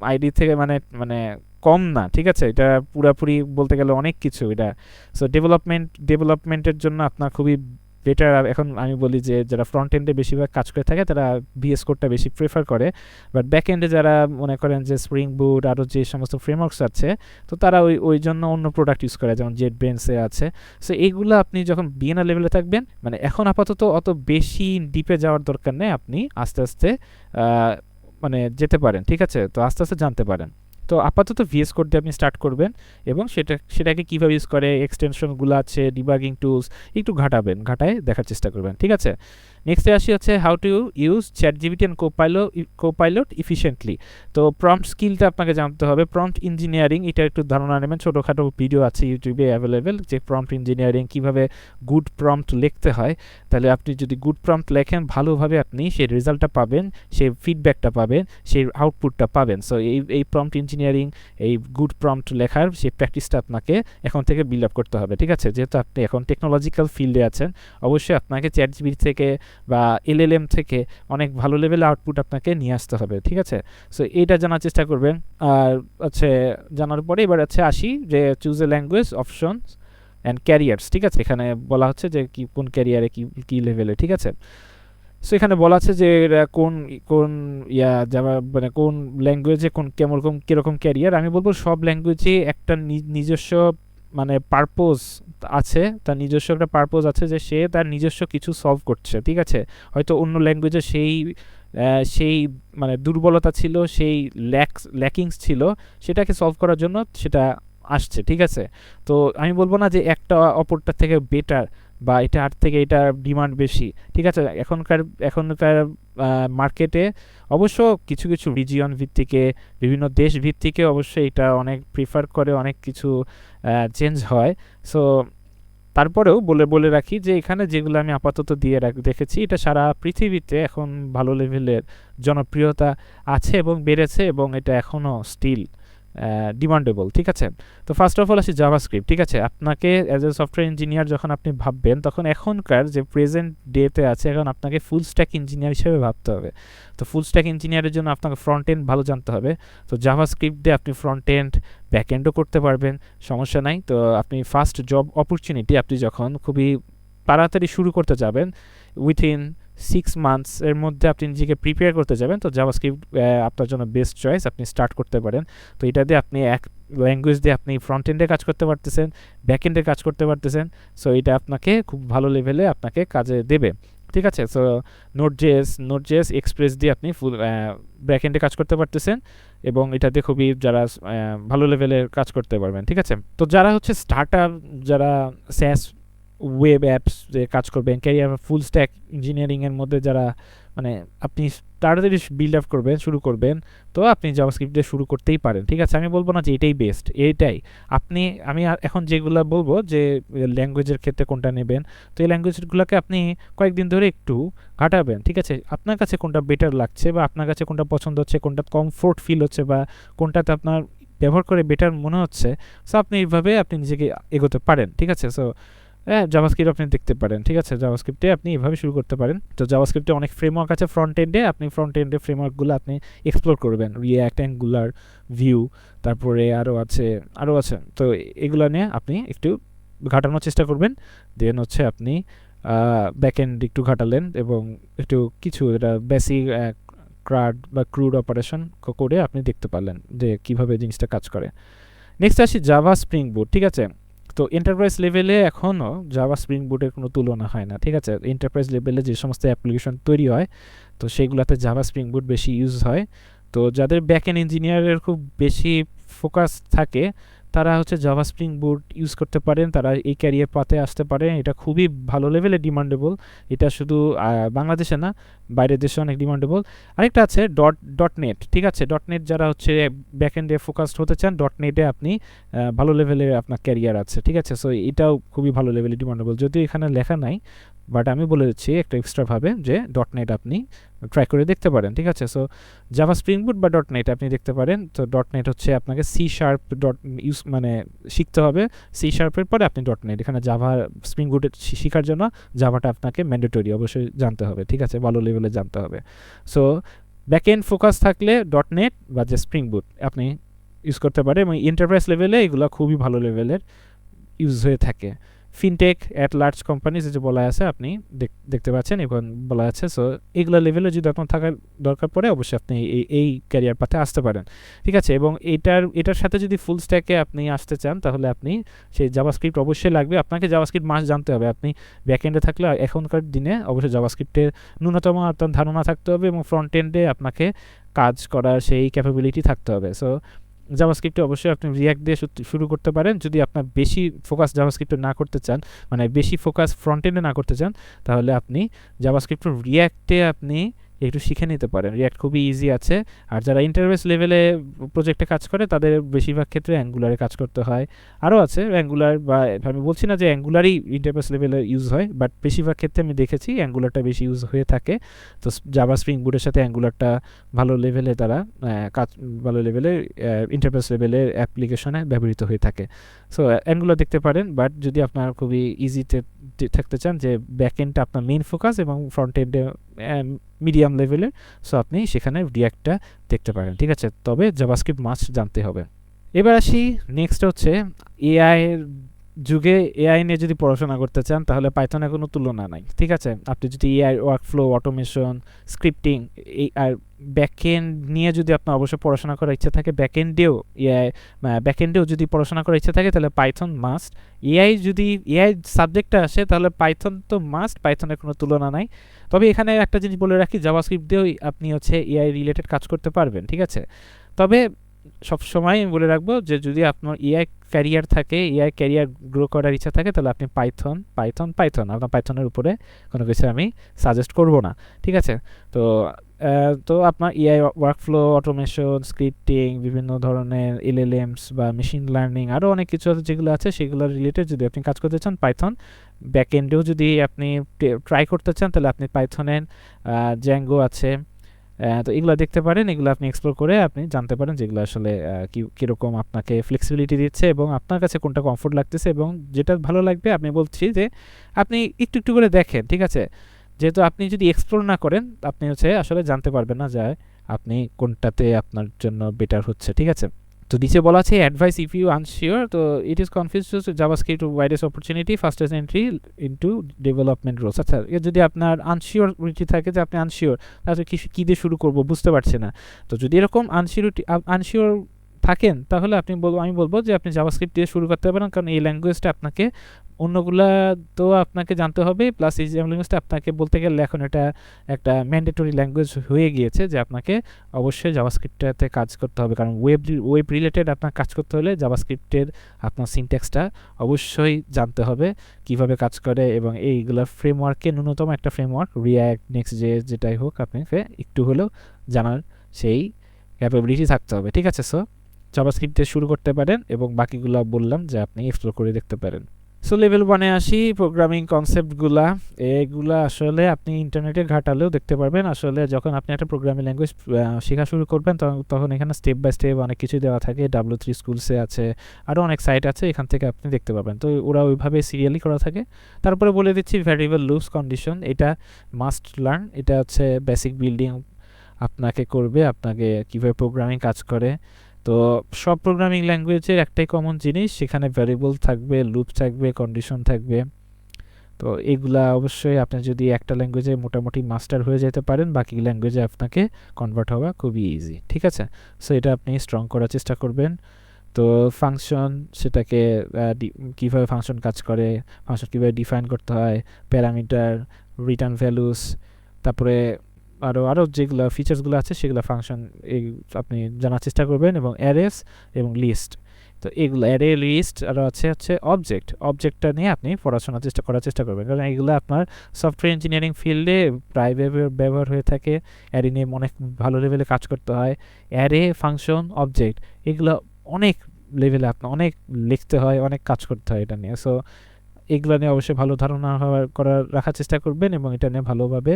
আইডি থেকে মানে কম না, ঠিক আছে, এটা পুরাপুরি বলতে গেলে অনেক কিছু এটা। সো ডেভেলপমেন্টের জন্য আপনার খুবই বেটার। এখন আমি বলি যে যারা ফ্রন্ট এন্ডে বেশিরভাগ কাজ করে থাকে তারা ভিএস কোডটা বেশি প্রেফার করে, বাট ব্যাক এন্ডে যারা মনে করেন যে স্প্রিং বুট আরও যে সমস্ত ফ্রেমওয়ার্কস আছে, তো তারা ওই জন্য অন্য প্রোডাক্ট ইউজ করে, যেমন JetBrains আছে। সো এইগুলো আপনি যখন বিগিনার লেভেলে থাকবেন, মানে এখন আপাতত অত বেশি ডিপে যাওয়ার দরকার নেই, আপনি আস্তে আস্তে মানে যেতে পারেন, ঠিক আছে। তো আস্তে আস্তে জানতে পারেন। তো আপাতত ভিএস কোড দিয়ে আপনি স্টার্ট করবেন এবং সেটাকে কীভাবে ইউজ করে, এক্সটেনশনগুলো আছে, ডিবাগিং টুলস একটু ঘাটায় দেখার চেষ্টা করবেন, ঠিক আছে। নেক্সটে আসি হচ্ছে how to use ChatGPT and Copilot efficiently. তো প্রম্পট স্কিলটা আপনাকে জানতে হবে। প্রম্পট ইঞ্জিনিয়ারিং, এটা একটু ধারণা নেবেন, ছোটোখাটো ভিডিও আছে ইউটিউবে অ্যাভেলেবেল, যে প্রম্পট ইঞ্জিনিয়ারিং কীভাবে গুড প্রম্পট লিখতে হয়। তাহলে আপনি যদি গুড প্রম্পট লেখেন ভালোভাবে, আপনি সেই রেজাল্টটা পাবেন, সেই ফিডব্যাকটা পাবেন, সেই আউটপুটটা পাবেন। সো এই প্রম্পট ইঞ্জিনিয়ারিং, এই গুড প্রম্পট লেখার সেই প্র্যাকটিসটা আপনাকে এখন থেকে বিল্ড আপ করতে হবে, ঠিক আছে। যেহেতু আপনি এখন টেকনোলজিক্যাল ফিল্ডে আছেন, অবশ্যই আপনাকে চ্যাটজিপিটি থেকে বা LLM থেকে অনেক ভালো লেভেলের আউটপুট আপনাকে নিয়ে আসতে হবে, ঠিক আছে। সো এইটা জানার চেষ্টা করবেন। আর জানার পরে এবার আসি যে choose a language, options and carriers, ঠিক আছে। এখানে বলা হচ্ছে যে কোন ক্যারিয়ারে কি লেভেলে, ঠিক আছে। সো এখানে বলা আছে যে কোন মানে কোন ল্যাঙ্গুয়েজে কীরকম ক্যারিয়ার। আমি বলবো সব ল্যাঙ্গুয়েজে একটা নিজস্ব মানে পারপোজ আছে, তার নিজস্ব একটা পারপোজ আছে, যে সে তার নিজস্ব কিছু সলভ করছে, ঠিক আছে। হয়তো অন্য ল্যাঙ্গুয়েজে সেই মানে দুর্বলতা ছিল, সেই ল্যাকিংস ছিল, সেটাকে সলভ করার জন্য সেটা আসছে, ঠিক আছে। তো আমি বলবো না যে একটা অপরটার থেকে বেটার বা এটা ডিমান্ড বেশি, ঠিক আছে। এখনকার মার্কেটে অবশ্য কিছু রিজিয়ন ভিত্তিকে, বিভিন্ন দেশ ভিত্তিকে অবশ্যই এটা অনেক প্রিফার করে, অনেক কিছু চেঞ্জ হয়। সো তারপরেও বলে রাখি যে এখানে যেগুলো আমি আপাতত দেখেছি, এটা সারা পৃথিবীতে এখন ভালো লেভেলের জনপ্রিয়তা আছে এবং বেড়েছে, এবং এটা এখনও স্টিল ডিমান্ডেবল, ঠিক আছে? তো ফার্স্ট অফ অল আসি জাভাস্ক্রিপ্ট, ঠিক আছে? আপনাকে অ্যাজ এ সফটওয়্যার ইঞ্জিনিয়ার যখন আপনি ভাববেন, তখন এখনকার যে প্রেজেন্ট ডেতে আছে, এখন আপনাকে ফুল স্ট্যাক ইঞ্জিনিয়ার হিসেবে ভাবতে হবে। তো ফুল স্ট্যাক ইঞ্জিনিয়ারের জন্য আপনাকে ফ্রন্ট এন্ড ভালো জানতে হবে। তো জাভাস্ক্রিপ্ট দিয়ে আপনি ফ্রন্ট এন্ড ব্যাক এন্ডও করতে পারবেন, সমস্যা নাই। তো আপনি ফার্স্ট জব অপরচুনিটি আপনি যখন খুবই তাড়াতাড়ি শুরু করতে যাবেন, উইথিন 6 মান্থস এর মধ্যে আপনি নিজেকে প্রিপেয়ার করতে যাবেন, তো জাভাস্ক্রিপ্ট আপনার জন্য বেস্ট চয়েস, আপনি স্টার্ট করতে পারেন। তো এটা দিয়ে আপনি এক ল্যাঙ্গুয়েজ দিয়ে আপনি ফ্রন্ট এন্ডে কাজ করতে পারতেছেন, ব্যাক এন্ডে কাজ করতে পারতেছেন। সো এটা আপনাকে খুব ভালো লেভেলে আপনাকে কাজে দেবে, ঠিক আছে? সো নোট জেএস এক্সপ্রেস দিয়ে আপনি ফুল ব্যাক এন্ডে কাজ করতে পারতেছেন, এবং এটাতে খুবই যারা ভালো লেভেলের কাজ করতে পারবেন, ঠিক আছে? তো যারা হচ্ছে স্টার্টার, যারা স্যাস ওয়েব অ্যাপস যে কাজ করবেন, ক্যারিয়ার ফুল স্ট্যাক ইঞ্জিনিয়ারিংয়ের মধ্যে যারা মানে আপনি তাড়াতাড়ি বিল্ড আপ করবেন, শুরু করবেন, তো আপনি জাভাস্ক্রিপ্ট দিয়ে শুরু করতেই পারেন, ঠিক আছে? আমি বলবো না যে এটাই বেস্ট, এইটাই আমি এখন যেগুলো বলবো যে ল্যাঙ্গুয়েজের ক্ষেত্রে কোনটা নেবেন, তো এই ল্যাঙ্গুয়েজগুলোকে আপনি কয়েকদিন ধরে একটু ঘাটাবেন, ঠিক আছে? আপনার কাছে কোনটা বেটার লাগছে, বা আপনার কাছে কোনটা পছন্দ হচ্ছে, কোনটা কমফোর্ট ফিল হচ্ছে, বা কোনটাতে আপনার ব্যবহার করে বেটার মনে হচ্ছে, সো আপনি এইভাবে আপনি নিজেকে এগোতে পারেন, ঠিক আছে? সো জাভাস্ক্রিপ্ট আপনি দেখতে পারেন, ঠিক আছে? জাভাস্ক্রিপ্টে আপনি এভাবে শুরু করতে পারেন। তো জাভাস্ক্রিপ্টে অনেক ফ্রেমওয়ার্ক আছে ফ্রন্ট এন্ডে, আপনি ফ্রন্ট এন্ডে ফ্রেমওয়ার্কগুলো আপনি এক্সপ্লোর করবেন, রিঅ্যাক্ট, অ্যাঙ্গুলার, ভিউ, তারপরে আরও আছে। তো এগুলো নিয়ে আপনি একটু ঘাটানোর চেষ্টা করবেন। দেন হচ্ছে আপনি ব্যাক এন্ড একটু ঘাটালেন, এবং একটু কিছু এটা বেসিক ক্রুড অপারেশন করে আপনি দেখতে পারলেন যে কীভাবে জিনিসটা কাজ করে। নেক্সট আসি জাভা স্প্রিং বুট, ঠিক আছে? তো এন্টারপ্রাইজ লেভেলে এখনও জাভা স্প্রিং বুটের কোনো তুলনা হয় না, ঠিক আছে? এন্টারপ্রাইজ লেভেলে যে সমস্ত অ্যাপ্লিকেশন তৈরি হয়, তো সেইগুলোতে জাভা স্প্রিং বুট বেশি ইউজ হয়। তো যাদের ব্যাক এন্ড ইঞ্জিনিয়ারের খুব বেশি ফোকাস থাকে, তারা হচ্ছে জাভা স্প্রিং বুট ইউজ করতে পারেন, তারা এই ক্যারিয়ার পাতে আসতে পারেন। এটা খুবই ভালো লেভেলে ডিমান্ডেবল, এটা শুধু বাংলাদেশে না, বাইরের দেশে অনেক ডিমান্ডেবল। আরেকটা আছে ডট নেট, ঠিক আছে? ডট নেট যারা হচ্ছে ব্যাক এন্ডে ফোকাসড হতে চান, ডট নেটে আপনি ভালো লেভেলের আপনার ক্যারিয়ার আছে, ঠিক আছে? সো এটাও খুবই ভালো লেভেলে ডিমান্ডেবল, যদিও এখানে লেখা নাই, বাট আমি বলে দিচ্ছি একটা এক্সট্রাভাবে যে ডট নেট আপনি ট্রাই করে দেখতে পারেন, ঠিক আছে? সো জাভা স্প্রিং বুট বা ডট নেট আপনি দেখতে পারেন। তো ডট নেট হচ্ছে আপনাকে সি শার্প ইউজ মানে শিখতে হবে, সি শার্পের পরে আপনি ডট নেট, এখানে জাভা স্প্রিং বুট শেখার জন্য জাভাটা আপনাকে ম্যান্ডেটরি অবশ্যই জানতে হবে, ঠিক আছে? ভালো লেভেলে জানতে হবে। সো ব্যাক এন্ড ফোকাস থাকলে ডট নেট বা যে স্প্রিং বুট আপনি ইউজ করতে পারেন, এবং এন্টারপ্রাইজ লেভেলে এগুলো খুবই ভালো লেভেলের ইউজ হয়ে থাকে। ফিনটেক অ্যাট লার্জ কোম্পানিজ যে বলা আছে, আপনি দেখতে পাচ্ছেন এবং বলা আছে। সো এইগুলো লেভেলে যদি আপনার থাকার দরকার পড়ে, অবশ্যই আপনি এই ক্যারিয়ার পাথে আসতে পারেন, ঠিক আছে? এবং এটার সাথে যদি ফুল স্ট্যাকে আপনি আসতে চান, তাহলে আপনি সেই জাভাস্ক্রিপ্ট অবশ্যই লাগবে, আপনাকে জাভাস্ক্রিপ্ট মাস্ট জানতে হবে। আপনি ব্যাক এন্ডে থাকলে এখনকার দিনে অবশ্যই জাভাস্ক্রিপ্টের ন্যূনতম আপনার ধারণা থাকতে হবে, এবং ফ্রন্ট এন্ডে আপনাকে কাজ করার সেই ক্যাপাবিলিটি থাকতে হবে। সো জাভাস্ক্রিপ্টে অবশ্যই আপনি রিঅ্যাক্ট দিয়ে শুরু করতে পারেন। যদি আপনার বেশি ফোকাস জাভাস্ক্রিপ্টে না করতে চান, মানে বেশি ফোকাস ফ্রন্ট এন্ডে না করতে চান, তাহলে আপনি জাভাস্ক্রিপ্ট রিঅ্যাক্টে আপনি একটু শিখে নিতে পারেন। রিঅ্যাক্ট খুবই ইজি আছে। আর যারা ইন্টারফেস লেভেলে প্রজেক্টে কাজ করে, তাদের বেশিরভাগ ক্ষেত্রে অ্যাঙ্গুলারে কাজ করতে হয়। আরও আছে অ্যাঙ্গুলার, বা আমি বলছি না যে অ্যাঙ্গুলারই ইন্টারফেস লেভেলে ইউজ হয়, বাট বেশিরভাগ ক্ষেত্রে আমি দেখেছি অ্যাঙ্গুলারটা বেশি ইউজ হয়ে থাকে। তো জাভা স্প্রিং বুটের সাথে অ্যাঙ্গুলারটা ভালো লেভেলে তারা কাজ ভালো লেভেলে ইন্টারফেস লেভেলের অ্যাপ্লিকেশনে ব্যবহৃত হয়ে থাকে। সো অ্যাঙ্গুলার দেখতে পারেন, বাট যদি আপনার খুবই ইজিতে থাকতে চান যে ব্যাক এন্ডটা আপনার মেইন ফোকাস এবং ফ্রন্ট এন্ডে মিডিয়াম লেভেলের, সো আপনি সেখানে রিঅ্যাক্টটা দেখতে পারেন, ঠিক আছে? তবে জাভাস্ক্রিপ্ট মাস্ট জানতে হবে। এবার আসি নেক্সট হচ্ছে এআই যুগে এআই নিয়ে যদি পড়াশোনা করতে চান, তাহলে পাইথনের কোনো তুলনা নাই, ঠিক আছে? আপনি যদি এআই ওয়ার্কফ্লো, অটোমেশন, স্ক্রিপ্টিং এই আর ব্যাকএন্ড নিয়ে যদি আপনার অবশ্যই পড়াশোনা করার ইচ্ছা থাকে, ব্যাকএন্ডেও যদি পড়াশোনা করার ইচ্ছা থাকে, তাহলে পাইথন মাস্ট। যদি এআই সাবজেক্টটা আসে, তাহলে পাইথন তো মাস্ট, পাইথনের কোনো তুলনা নাই। তবে এখানে একটা জিনিস বলে রাখি, জাভাস্ক্রিপ্ট দিয়েও আপনি হচ্ছে এআই রিলেটেড কাজ করতে পারবেন, ঠিক আছে? তবে সবসময় আমি বলে রাখবো যে যদি আপনার এআই ক্যারিয়ার গ্রো করার ইচ্ছা থাকে, তাহলে আপনি আপনার পাইথনের উপরে কোনো কিছু আমি সাজেস্ট করব না, ঠিক আছে? তো আপনার এআই ওয়ার্কফ্লো, অটোমেশন, স্ক্রিপ্টিং, বিভিন্ন ধরনের এলএলএমস বা মেশিন লার্নিং, আরও অনেক কিছু আছে যেগুলো আছে, সেগুলো রিলেটেড যদি আপনি কাজ করতে চান, পাইথন। ব্যাকএন্ডেও যদি আপনি ট্রাই করতে চান, তাহলে আপনি পাইথনের জ্যাঙ্গো আছে, তো এগুলো দেখতে পারেন, এগুলো আপনি এক্সপ্লোর করে আপনি জানতে পারেন যেগুলো আসলে কীরকম আপনাকে ফ্লেক্সিবিলিটি দিচ্ছে এবং আপনার কাছে কোনটা কমফোর্ট লাগতেছে, এবং যেটা ভালো লাগবে আমি বলছি যে আপনি একটু একটু করে দেখেন, ঠিক আছে? যেহেতু আপনি যদি এক্সপ্লোর না করেন আপনি আসলে জানতে পারবেন না যে আপনি কোনটাতে আপনার জন্য বেটার হচ্ছে, ঠিক আছে? তো নিচে বলা আছে অ্যাডভাইস ইফ ইউ আনশিওর, তো it is confuse JavaScript widest opportunity fastest entry into development roles. আচ্ছা, যদি আপনার আনশিওরিটি থাকে যে আপনি আনশিওর, তাহলে কী দিয়ে শুরু করব বুঝতে পারছি না, তো যদি এরকম আনশিওর থাকেন তাহলে আমি বলবো যে আপনি জাভাস্ক্রিপ্ট দিয়ে শুরু করতে পারেন, কারণ এই ল্যাঙ্গুয়েজটা আপনাকে অন্যগুলা তো আপনাকে জানতে হবে, প্লাস এই ল্যাঙ্গুয়েজটা আপনাকে বলতে গেলে এখন এটা একটা ম্যান্ডেটরি ল্যাঙ্গুয়েজ হয়ে গিয়েছে যে আপনাকে অবশ্যই জাভাস্ক্রিপ্টটাতে কাজ করতে হবে, কারণ ওয়েব রিলেটেড আপনার কাজ করতে হলে জাভাস্ক্রিপ্টের আপনার সিনট্যাক্সটা অবশ্যই জানতে হবে কিভাবে কাজ করে, এবং এইগুলোর ফ্রেমওয়ার্কে ন্যূনতম একটা ফ্রেমওয়ার্ক রিয়্যাক্ট, নেক্সট জে যেটাই হোক আপনাকে একটু হলেও জানার সেই ক্যাপাবিলিটি থাকতে হবে, ঠিক আছে? সো জাভাস্ক্রিপ্ট দিয়ে শুরু করতে পারেন এবং বাকিগুলো বললাম যে আপনি এক্সপ্লোর করে দেখতে পারেন। সো লেভেল 1-এ আসি, প্রোগ্রামিং কনসেপ্টগুলা এগুলা আসলে আপনি ইন্টারনেটে ঘাটালেও দেখতে পারবেন। আসলে যখন আপনি একটা প্রোগ্রামিং ল্যাঙ্গুয়েজ শেখা শুরু করবেন তখন এখানে স্টেপ বাই স্টেপ অনেক কিছুই দেওয়া থাকে, W3 স্কুলসে আছে, আরও অনেক সাইট আছে, এখান থেকে আপনি দেখতে পাবেন। তো ওরা ওইভাবে সিরিয়ালি করা থাকে। তারপরে বলে দিচ্ছি ভ্যারিয়েবল লুপস কন্ডিশন, এটা মাস্ট লার্ন, এটা হচ্ছে বেসিক বিল্ডিং আপনাকে করবে, আপনাকে কীভাবে প্রোগ্রামিং কাজ করে। তো সব প্রোগ্রামিং ল্যাঙ্গুয়েজের একটাই কমন জিনিস, সেখানে ভ্যারিয়েবল থাকবে, লুপ থাকবে, কন্ডিশন থাকবে। তো এগুলা অবশ্যই আপনি যদি একটা ল্যাঙ্গুয়েজে মোটামুটি মাস্টার হয়ে যেতে পারেন, বাকি ল্যাঙ্গুয়েজে আপনাকে কনভার্ট হওয়া খুবই ইজি, ঠিক আছে? সো এটা আপনি স্ট্রং করার চেষ্টা করবেন। তো ফাংশন, সেটাকে কীভাবে ফাংশন কাজ করে, ফাংশন কীভাবে ডিফাইন করতে হয়, প্যারামিটার, রিটার্ন ভ্যালুস, তারপরে আরও যেগুলো ফিচার্সগুলো আছে সেগুলো ফাংশন এই আপনি জানার চেষ্টা করবেন, এবং অ্যারেস এবং লিস্ট। তো এগুলো অ্যারে, লিস্ট, আরও হচ্ছে অবজেক্টটা নিয়ে আপনি করার চেষ্টা করবেন, কারণ এগুলো আপনার সফটওয়্যার ইঞ্জিনিয়ারিং ফিল্ডে প্রায় ব্যবহার হয়ে থাকে। অ্যারে নিয়ে অনেক ভালো লেভেলে কাজ করতে হয়, অ্যারে, ফাংশন, অবজেক্ট, এগুলো অনেক লেভেলে আপনার অনেক লিখতে হয়, অনেক কাজ করতে হয় এটা নিয়ে। সো এগুলো নিয়ে অবশ্যই ভালো ধারণা রাখার চেষ্টা করবেন এবং এটা নিয়ে ভালোভাবে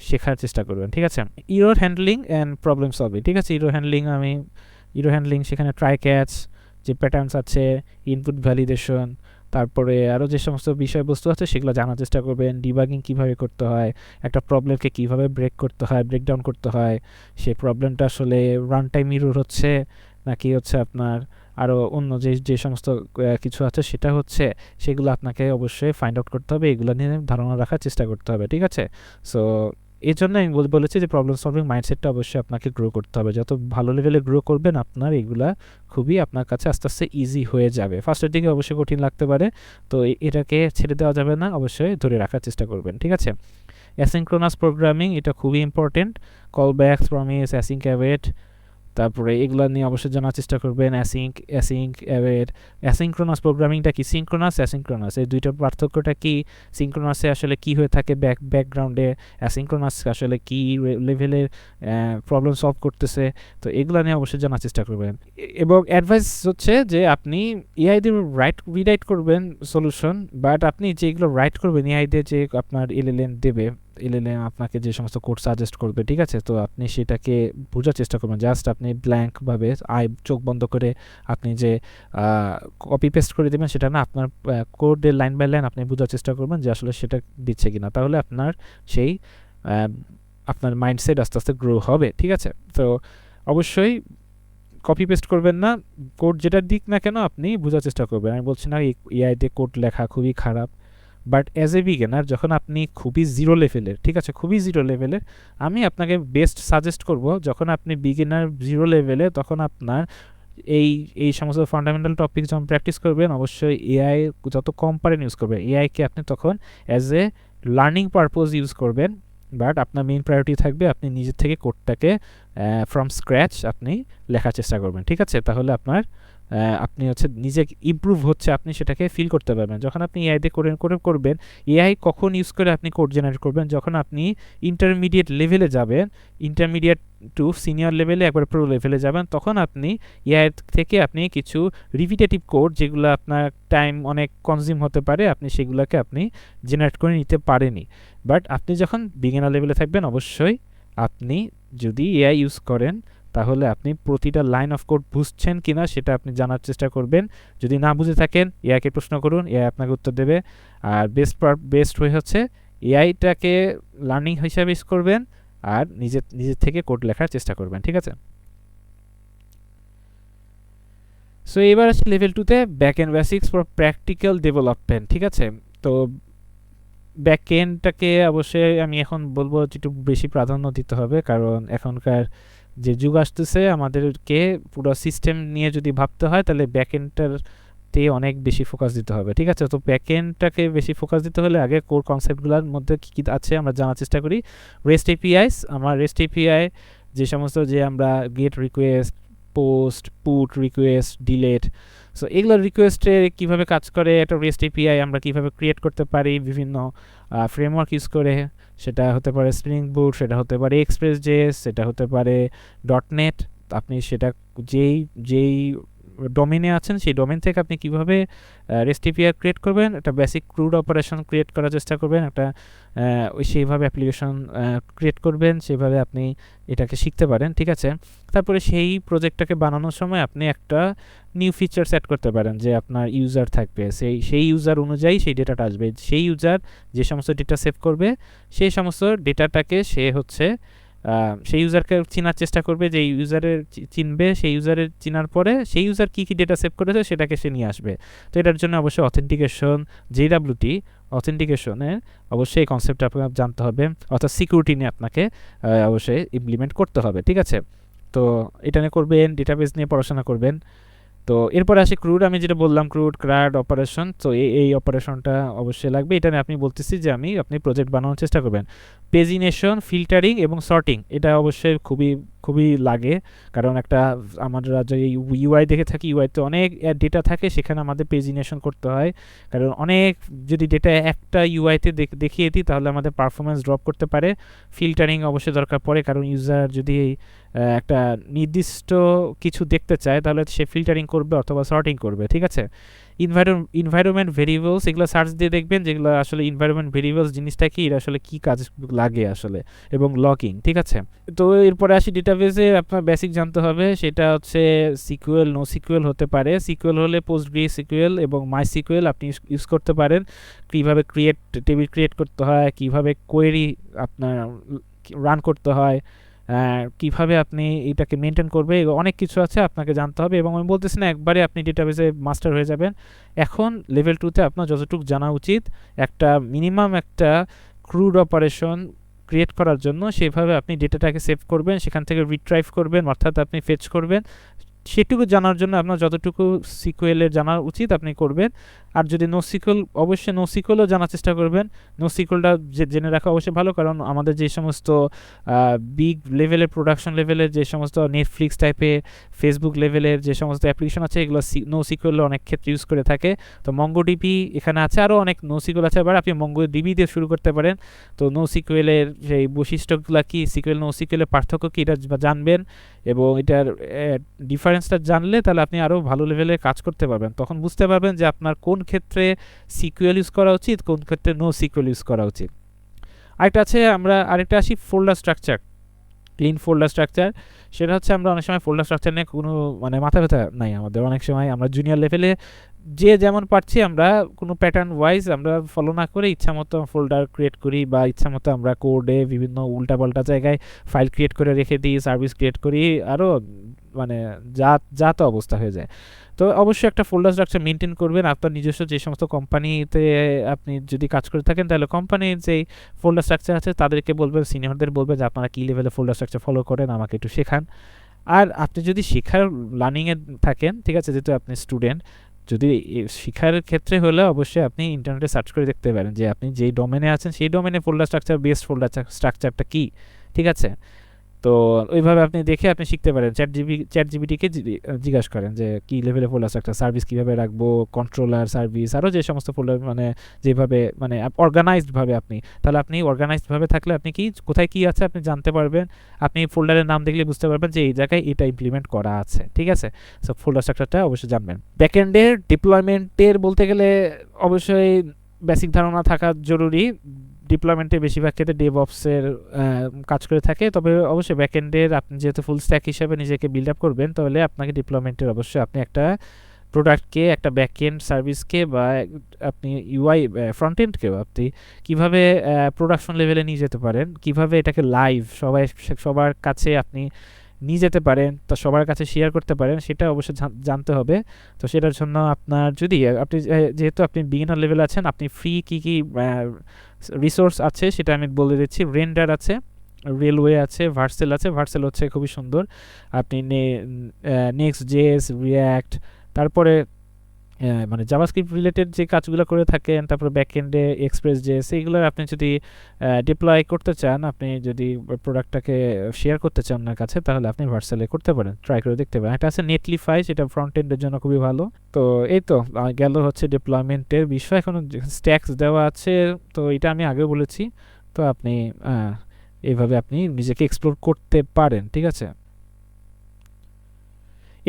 শেখার চেষ্টা করবেন, ঠিক আছে? Error handling and problem solving, ঠিক আছে? ইরর হ্যান্ডলিং সেখানে ট্রাই ক্যাচ, যে প্যাটার্নস আছে, ইনপুট ভ্যালিডেশন, তারপরে আরও যে সমস্ত বিষয়বস্তু আছে সেগুলো জানার চেষ্টা করবেন। ডিবাগিং কীভাবে করতে হয়, একটা প্রবলেমকে কীভাবে ব্রেকডাউন করতে হয়, সেই প্রবলেমটা আসলে রান টাইম ইরর হচ্ছে নাকি হচ্ছে আপনার আরও অন্য যে সমস্ত কিছু আছে সেটা হচ্ছে, সেগুলো আপনাকে অবশ্যই ফাইন্ড আউট করতে হবে, এগুলো নিয়ে ধারণা রাখার চেষ্টা করতে হবে, ঠিক আছে? সো এই জন্য আমি বলেছি যে প্রবলেম সলভিং মাইন্ডসেটটা অবশ্যই আপনাকে গ্রো করতে হবে। যত ভালো লেভেলে গ্রো করবেন আপনার এগুলা খুবই আপনার কাছে আস্তে আস্তে ইজি হয়ে যাবে। ফার্স্টের দিকে অবশ্যই কঠিন লাগতে পারে, তো এটাকে ছেড়ে দেওয়া যাবে না, অবশ্যই ধরে রাখার চেষ্টা করবেন, ঠিক আছে? অ্যাসিনক্রোনাস প্রোগ্রামিং, এটা খুবই important, call back, promise, async await, তারপরে এগুলো নিয়ে অবশ্যই জানার চেষ্টা করবেন। অ্যাসিনক্রোনাস প্রোগ্রামিংটা কি, সিনক্রোনাস, অ্যাসিনক্রোনাস, এই দুইটার পার্থক্যটা কি, সিনক্রোনাসে আসলে কি হয়ে থাকে ব্যাকগ্রাউন্ডে, অ্যাসিনক্রোনাস আসলে কি লেভেলের প্রবলেম সলভ করতেছে, তো এগুলো নিয়ে অবশ্যই জানার চেষ্টা করবেন। এবং অ্যাডভাইস হচ্ছে যে আপনি এআই দিয়ে রিরাইট করবেন সলিউশন, বাট আপনি যেগুলো রাইট করবেন এআই দিয়ে, যে আপনার এলএলএম দেবে, এলএলএম আপনাকে যে সমস্ত কোড সাজেস্ট করবে, ঠিক আছে? তো আপনি সেটাকে বোঝার চেষ্টা করবেন। জাস্ট আপনি ব্ল্যাঙ্কভাবে চোখ বন্ধ করে আপনি যে কপি পেস্ট করে দেবেন সেটা না, আপনার কোডের লাইন বাই লাইন আপনি বোঝার চেষ্টা করবেন যে আসলে সেটা দিচ্ছে কিনা, তাহলে আপনার সেই আপনার মাইন্ডসেট আস্তে আস্তে গ্রো হবে, ঠিক আছে? তো অবশ্যই কপি পেস্ট করবেন না, কোড যেটা দিক না কেন আপনি বোঝার চেষ্টা করবেন। আমি বলছি না এআই দিয়ে কোড লেখা খুবই খারাপ, বাট অ্যাজ এ বিগিনার যখন আপনি খুবই জিরো লেভেলের, ঠিক আছে, খুবই জিরো লেভেলের, আমি আপনাকে বেস্ট সাজেস্ট করব যখন আপনি বিগিনার জিরো লেভেলে, তখন আপনার এই সমস্ত ফান্ডামেন্টাল টপিক যখন প্র্যাকটিস করবেন অবশ্যই এআই যত কম পারেন ইউজ করবেন। এআইকে আপনি তখন as a learning purpose use করবেন, বাট আপনার মেইন প্রায়োরিটি থাকবে আপনি নিজের থেকে কোডটাকে ফ্রম স্ক্র্যাচ আপনি লেখার চেষ্টা করবেন, ঠিক আছে? তাহলে আপনি হচ্ছে নিজে ইমপ্রুভ হচ্ছে, আপনি সেটাকে ফিল করতে পারবেন। যখন আপনি এআই দিয়ে করবেন, এআই কখন ইউজ করে আপনি কোড জেনারেট করবেন, যখন আপনি ইন্টারমিডিয়েট লেভেলে যাবেন, ইন্টারমিডিয়েট টু সিনিয়র লেভেলে, একবার প্রো লেভেলে যাবেন, তখন আপনি এআই থেকে আপনি কিছু রিপিটেটিভ কোড যেগুলো আপনার টাইম অনেক কনজিউম হতে পারে, আপনি সেগুলোকে আপনি জেনারেট করে নিতে পারেনি। বাট আপনি যখন বিগিনার লেভেলে থাকবেন অবশ্যই আপনি যদি এআই ইউজ করেন তাহলে আপনি প্রতিটা লাইন অফ কোড বুঝছেন কিনা সেটা আপনি জানার চেষ্টা করবেন। যদি না বুঝে থাকেন এআইকে প্রশ্ন করুন, এআই আপনাকে উত্তর দেবে। আর বেস্ট ওয়ে হচ্ছে এআইটাকে লার্নিং হিসাবে ইউজ করবেন আর নিজের থেকে কোড লেখার চেষ্টা করবেন, ঠিক আছে? সো এবার আছে লেভেল 2তে back end basics for practical development, ঠিক আছে? তো ব্যাক এন্ডটাকে অবশ্যই আমি এখন বলবো একটু বেশি প্রাধান্য দিতে হবে, কারণ এখনকার যে যুগ আসতেছে আমাদেরকে পুরো সিস্টেম নিয়ে যদি ভাবতে হয় তাহলে ব্যাক এন্ডটাতে অনেক বেশি ফোকাস দিতে হবে, ঠিক আছে? তো ব্যাক এন্ডটাকে বেশি ফোকাস দিতে হলে আগে কোর কনসেপ্টগুলোর মধ্যে কী কী আছে আমরা জানার চেষ্টা করি। রেস্ট এপিআইস, আমার রেস্ট এপিআই যে সমস্ত যে আমরা gate request, post, put request, delete, so এগুলো রিকোয়েস্টে কীভাবে কাজ করে, একটা রেস্ট এপিআই আমরা কীভাবে ক্রিয়েট করতে পারি বিভিন্ন ফ্রেমওয়ার্ক ইউজ করে, সেটা হতে পারে স্প্রিং বুট, সেটা হতে পারে এক্সপ্রেস জেএস, সেটা হতে পারে ডটনেট। আপনি সেটা যেই ডোমেনে আছেন সেই ডোমেন থেকে আপনি কীভাবে রেস্ট এপিআই ক্রিয়েট করবেন, একটা বেসিক ক্রুড অপারেশন ক্রিয়েট করার চেষ্টা করবেন, একটা সেইভাবে অ্যাপ্লিকেশন ক্রিয়েট করবেন, সেভাবে আপনি এটাকে শিখতে পারেন, ঠিক আছে? তারপরে সেই প্রজেক্টটাকে বানানোর সময় আপনি একটা নিউ ফিচার সেট করতে পারেন যে আপনার ইউজার থাকবে, সেই ইউজার অনুযায়ী সেই ডেটাটা আসবে। সেই ইউজার যে সমস্ত ডেটা সেভ করবে সেই সমস্ত ডেটাটাকে সে হচ্ছে সেই ইউজারকে চেনার চেষ্টা করবে, যে ইউজারের চিনবে, সেই ইউজারের চেনার পরে সেই ইউজার কী কী ডেটা সেভ করেছে সেটাকে সে নিয়ে আসবে। তো এটার জন্য অবশ্যই অথেন্টিকেশন, জেডাব্লিউটি অথেন্টিকেশনের অবশ্যই এই কনসেপ্টটা আপনাকে জানতে হবে, অর্থাৎ সিকিউরিটি নিয়ে আপনাকে অবশ্যই ইমপ্লিমেন্ট করতে হবে, ঠিক আছে? তো এটা নিয়ে করবেন, ডেটাবেস নিয়ে পড়াশোনা করবেন। তো এরপরে আসি ক্রুড, আমি যেটা বললাম ক্রুড ক্রাড অপারেশন, তো এই অপারেশনটা অবশ্যই লাগবে। এটা নিয়ে আপনি বলতেছি যে আপনি প্রজেক্ট বানানোর চেষ্টা করবেন। পেজিনেশন, ফিল্টারিং এবং সর্টিং এটা অবশ্যই খুবই লাগে, কারণ একটা আমরা যে ইউআই দেখে থাকি, ইউআইতে অনেক ডেটা থাকে, সেখানে আমাদের পেজিনেশন করতে হয়, কারণ অনেক যদি ডেটা একটা ইউআইতে দেখিয়ে দিই তাহলে আমাদের পারফরমেন্স ড্রপ করতে পারে। ফিল্টারিং অবশ্যই দরকার পড়ে, কারণ ইউজার যদি একটা নির্দিষ্ট কিছু দেখতে চায় তাহলে সে ফিল্টারিং করবে অথবা সর্টিং করবে, ঠিক আছে? ইনভায়রনমেন্ট ভেরিয়েবলস এগুলো সার্চ দিয়ে দেখবেন, যেগুলো আসলে ইনভায়রনমেন্ট ভেরিয়েবলস জিনিসটা কি, এটা আসলে কী কাজ লাগে আসলে, এবং লগিং, ঠিক আছে? তো এরপরে আসি ডেটাবেসে আপনার বেসিক জানতে হবে, সেটা হচ্ছে সিকিউএল, নো সিকিউএল হতে পারে। সিকিউএল হলে পোস্টগ্রেসিকিউএল এবং মাই সিকিউএল আপনি ইউজ করতে পারেন। কীভাবে টেবিল ক্রিয়েট করতে হয়, কীভাবে কোয়েরি আপনার রান করতে হয়, কিভাবে আপনি এটাকে মেনটেন করবে, অনেক কিছু আছে আপনাকে জানতে হবে। এবং আমি বলতেছি না একবারে আপনি ডেটাবেসে মাস্টার হয়ে যাবেন। এখন লেভেল 2তে আপনার যতটুকু জানা উচিত একটা মিনিমাম একটা ক্রুড অপারেশন ক্রিয়েট করার জন্য, সেভাবে আপনি ডেটাটাকে সেভ করবেন, সেখান থেকে রিট্রাইভ করবেন, অর্থাৎ আপনি ফেচ করবেন, সেটুকু জানার জন্য আপনার যতটুকু সিকিউএলের জানা উচিত আপনি করবেন। আর যদি নো সিকিউএল, অবশ্যই নো সিকিউএলও জানার চেষ্টা করবেন। নো সিকিউএলটা জেনে রাখা অবশ্যই ভালো, কারণ আমাদের যে সমস্ত বিগ লেভেলের প্রোডাকশন লেভেলের যে সমস্ত নেটফ্লিক্স টাইপের, ফেসবুক লেভেলের যে সমস্ত অ্যাপ্লিকেশন আছে এগুলো নো সিকিউএল অনেক ক্ষেত্রে ইউজ করে থাকে। তো মঙ্গোডিবি এখানে আছে, আরও অনেক নো সিকিউএল আছে, আবার আপনি মঙ্গোডিবি দিয়ে শুরু করতে পারেন। তো নো সিকিউএলের সেই বৈশিষ্ট্যগুলো কী, সিকিউএল নো সিকিউএলের পার্থক্য কী, এটা জানবেন, এবং এটার ডিফারেন্সটা জানলে তাহলে আপনি আরও ভালো লেভেলে কাজ করতে পারবেন। তখন বুঝতে পারবেন যে আপনার কোন ক্ষেত্রে সিকিউএল ইউজ করা উচিত, কোন ক্ষেত্রে নো সিকিউএল ইউজ করা উচিত। আরেকটা আসি folder structure, clean folder structure. সেটা হচ্ছে আমরা অনেক সময় ফোল্ডার স্ট্রাকচার নিয়ে কোনো মাথা ব্যথা নাই আমাদের, অনেক সময় আমরা জুনিয়র লেভেলে যে যেমন পারছি আমরা কোনো প্যাটার্ন ওয়াইজ আমরা ফলো না করে ইচ্ছামতো ফোল্ডার ক্রিয়েট করি, বা ইচ্ছামতো আমরা কোডে বিভিন্ন উল্টাপাল্টা জায়গায় ফাইল ক্রিয়েট করে রেখে দিই, সার্ভিস ক্রিয়েট করি, আরও যা তো অবস্থা হয়ে যায়। তো অবশ্যই একটা ফোল্ডার স্ট্রাকচার মেনটেন করবেন। আপনার নিজস্ব যে সমস্ত কোম্পানিতে আপনি যদি কাজ করে থাকেন তাহলে কোম্পানির যেই ফোল্ডার স্ট্রাকচার আছে তাদেরকে বলবেন, সিনিয়রদের বলবেন যে আপনারা কী লেভেলে ফোল্ডার স্ট্রাকচার ফলো করেন, আমাকে একটু শেখান। আর আপনি যদি শেখার লার্নিংয়ে থাকেন, ঠিক আছে, যেহেতু আপনি স্টুডেন্ট, যদি শেখার ক্ষেত্রে হলে অবশ্যই আপনি ইন্টারনেটে সার্চ করে দেখতে পারেন যে আপনি যেই ডোমেনে আছেন সেই ডোমেনে ফোল্ডার স্ট্রাকচার, বেস্ট ফোল্ডার স্ট্রাকচারটা কী, ঠিক আছে? তো ওইভাবে আপনি দেখে আপনি শিখতে পারেন। চ্যাট জিপিটিকে জিজ্ঞাসা করেন যে কী লেভেলে ফোল্ডার স্ট্রাকচার, সার্ভিস কীভাবে রাখবো, কন্ট্রোলার সার্ভিস, আরও যে সমস্ত ফোল্ডার যেভাবে অর্গানাইজডভাবে তাহলে আপনি অর্গানাইজডভাবে থাকলে আপনি কোথায় কী আছে আপনি জানতে পারবেন। আপনি ফোল্ডারের নাম দেখলে বুঝতে পারবেন যে এই জায়গায় এটা ইমপ্লিমেন্ট করা আছে, ঠিক আছে? সো ফোল্ডার স্ট্রাকচারটা অবশ্যই জানবেন। ব্যাকএন্ডের ডিপ্লয়মেন্টের বলতে গেলে অবশ্যই বেসিক ধারণা থাকা জরুরি। ডিপ্লয়মেন্টে বেশিরভাগ ক্ষেত্রে ডেভঅপসের কাজ করে থাকে, তবে অবশ্যই ব্যাকএন্ডের আপনি যেহেতু ফুল স্ট্যাক হিসেবে নিজেকে বিল্ড আপ করবেন, তাহলে আপনাকে ডিপ্লয়মেন্টের অবশ্যই আপনি একটা প্রোডাক্টকে, একটা ব্যাকএন্ড সার্ভিসকে বা আপনি ইউআই ফ্রন্ট এন্ডকেও আপনি কীভাবে প্রোডাকশন লেভেলে নিয়ে যেতে পারেন, কিভাবে এটাকে লাইভ সবার কাছে আপনি নিয়ে যেতে পারেন, তো সবার কাছে শেয়ার করতে পারেন, সেটা অবশ্যই জানতে হবে। তো সেটার জন্য আপনার যদি আপনি যেহেতু আপনি বিগিনার লেভেলে আছেন, আপনি ফ্রি কী কী রিসোর্স আছে সেটা আমি বলে দিচ্ছি। রেন্ডার আছে, রেলওয়ে আছে, ভার্সেল আছে। ভার্সেল হচ্ছে খুবই সুন্দর। আপনি নেক্সট জেএস, রিয়্যাক্ট, তারপরে মানে জাভাস্ক্রিপ্ট রিলেটেড যে কাজগুলো করে থাকেন, তারপর ব্যাকএন্ডে এক্সপ্রেস জেএস, এইগুলো আপনি যদি ডিপ্লয় করতে চান, আপনি যদি প্রোডাক্টটাকে শেয়ার করতে চান আপনার কাছে, তাহলে আপনি ভার্সেলে করতে পারেন, ট্রাই করে দেখতে পারেন। এটা আছে নেটলিফাই, সেটা ফ্রন্ট এন্ডের জন্য খুবই ভালো। তো এই তো গেল হচ্ছে ডিপ্লয়মেন্টের বিষয়। এখন স্ট্যাক্স দেওয়া আছে, তো এটা আমি আগেও বলেছি। তো আপনি এইভাবে আপনি নিজেকে এক্সপ্লোর করতে পারেন, ঠিক আছে।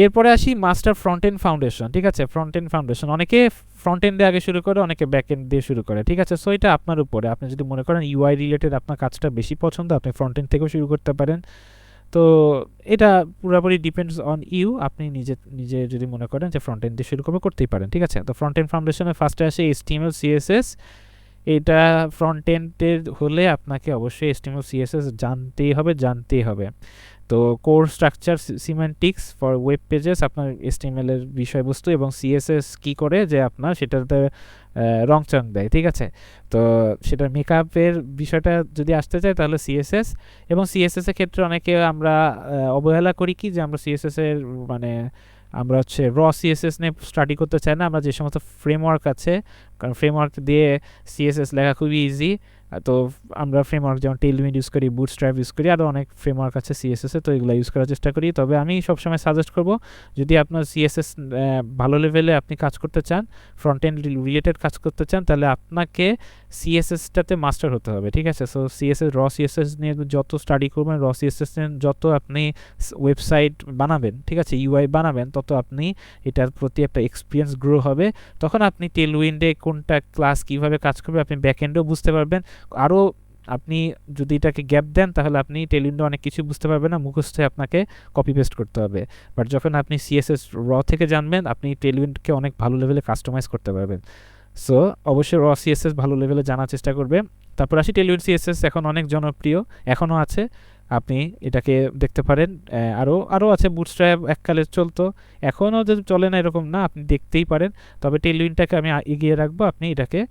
এরপরে আসি মাস্টার ফ্রন্ট এন্ড ফাউন্ডেশন, ঠিক আছে। ফ্রন্ট এন্ড ফাউন্ডেশন অনেকে ফ্রন্ট এন্ডে আগে শুরু করে, অনেকে ব্যাক এন্ড দিয়ে শুরু করে, ঠিক আছে। সো এটা আপনার উপরে, আপনি যদি মনে করেন ইউআই রিলেটেড আপনার কাজটা বেশি পছন্দ, আপনি ফ্রন্ট এন্ড থেকেও শুরু করতে পারেন। তো এটা পুরোপুরি ডিপেন্ডস অন ইউ, আপনি নিজে যদি মনে করেন যে ফ্রন্ট এন্ড দিয়ে শুরু করতেই পারেন, ঠিক আছে। তো ফ্রন্ট এন্ড ফাউন্ডেশনের ফার্স্টে আসে HTML CSS। এটা ফ্রন্ট এন্ডের হলে আপনাকে অবশ্যই HTML CSS জানতেই হবে। তো core structure, semantics for web pages, আপনার HTML এর বিষয়বস্তু, এবং CSS কি করে যে আপনার সেটাতে রংচং দেয়, ঠিক আছে। তো সেটার মেকআপের বিষয়টা যদি আসতে চায়, তাহলে CSS। এবং CSS এর ক্ষেত্রে অনেকে আমরা অবহেলা করি কি, যে আমরা CSS এর মানে আমরা হচ্ছে CSS নিয়ে স্টাডি করতে চাই না। আমরা যে সমস্ত ফ্রেমওয়ার্ক আছে, কারণ ফ্রেমওয়ার্ক দিয়ে CSS লেখা খুবই ইজি। তো আমরা ফ্রেমওয়ার্ক যেমন টেইলউইন্ড ইউজ করি, বুটস্ট্র্যাপ ইউজ করি, আরও অনেক ফ্রেমওয়ার্ক আছে CSS এ, তো এগুলো ইউজ করার চেষ্টা করি। তবে আমি সবসময় সাজেস্ট করব, যদি আপনার CSS ভালো লেভেলে আপনি কাজ করতে চান, ফ্রন্ট এন্ড রিলেটেড কাজ করতে চান, তাহলে আপনাকে CSS-টাতে মাস্টার হতে হবে, ঠিক আছে। সো CSS নিয়ে যত স্টাডি করবেন, CSS নিয়ে যত আপনি ওয়েবসাইট বানাবেন, ঠিক আছে, ইউআই বানাবেন, তত আপনি এটার প্রতি একটা এক্সপিরিয়েন্স গ্রো হবে। তখন আপনি টেইলউইন্ডে কোনটা ক্লাস কীভাবে কাজ করবে আপনি ব্যাকএন্ডেও বুঝতে পারবেন। আরও আপনি যদি এটাকে গ্যাপ দেন, তাহলে আপনি টেইলউইন্ডে অনেক কিছু বুঝতে পারবেন না, মুখস্থে আপনাকে কপি পেস্ট করতে হবে। বাট যখন আপনি CSS থেকে জানবেন, আপনি টেইলউইন্ডকে অনেক ভালো লেভেলে কাস্টমাইজ করতে পারবেন। সো অবশ্যই CSS ভালো লেভেলে জানার চেষ্টা করবে। তারপর আসি টেইলউইন্ড CSS, এখন অনেক জনপ্রিয়, এখনও আছে, আপনি এটাকে দেখতে পারেন। আরও আছে, বুটস্ট্র্যাপ এককালে চলতো, এখনও যদি চলে না এরকম না, আপনি দেখতেই পারেন। তবে টেইলউইন্ডটাকে আমি এগিয়ে রাখবো, আপনি এটাকে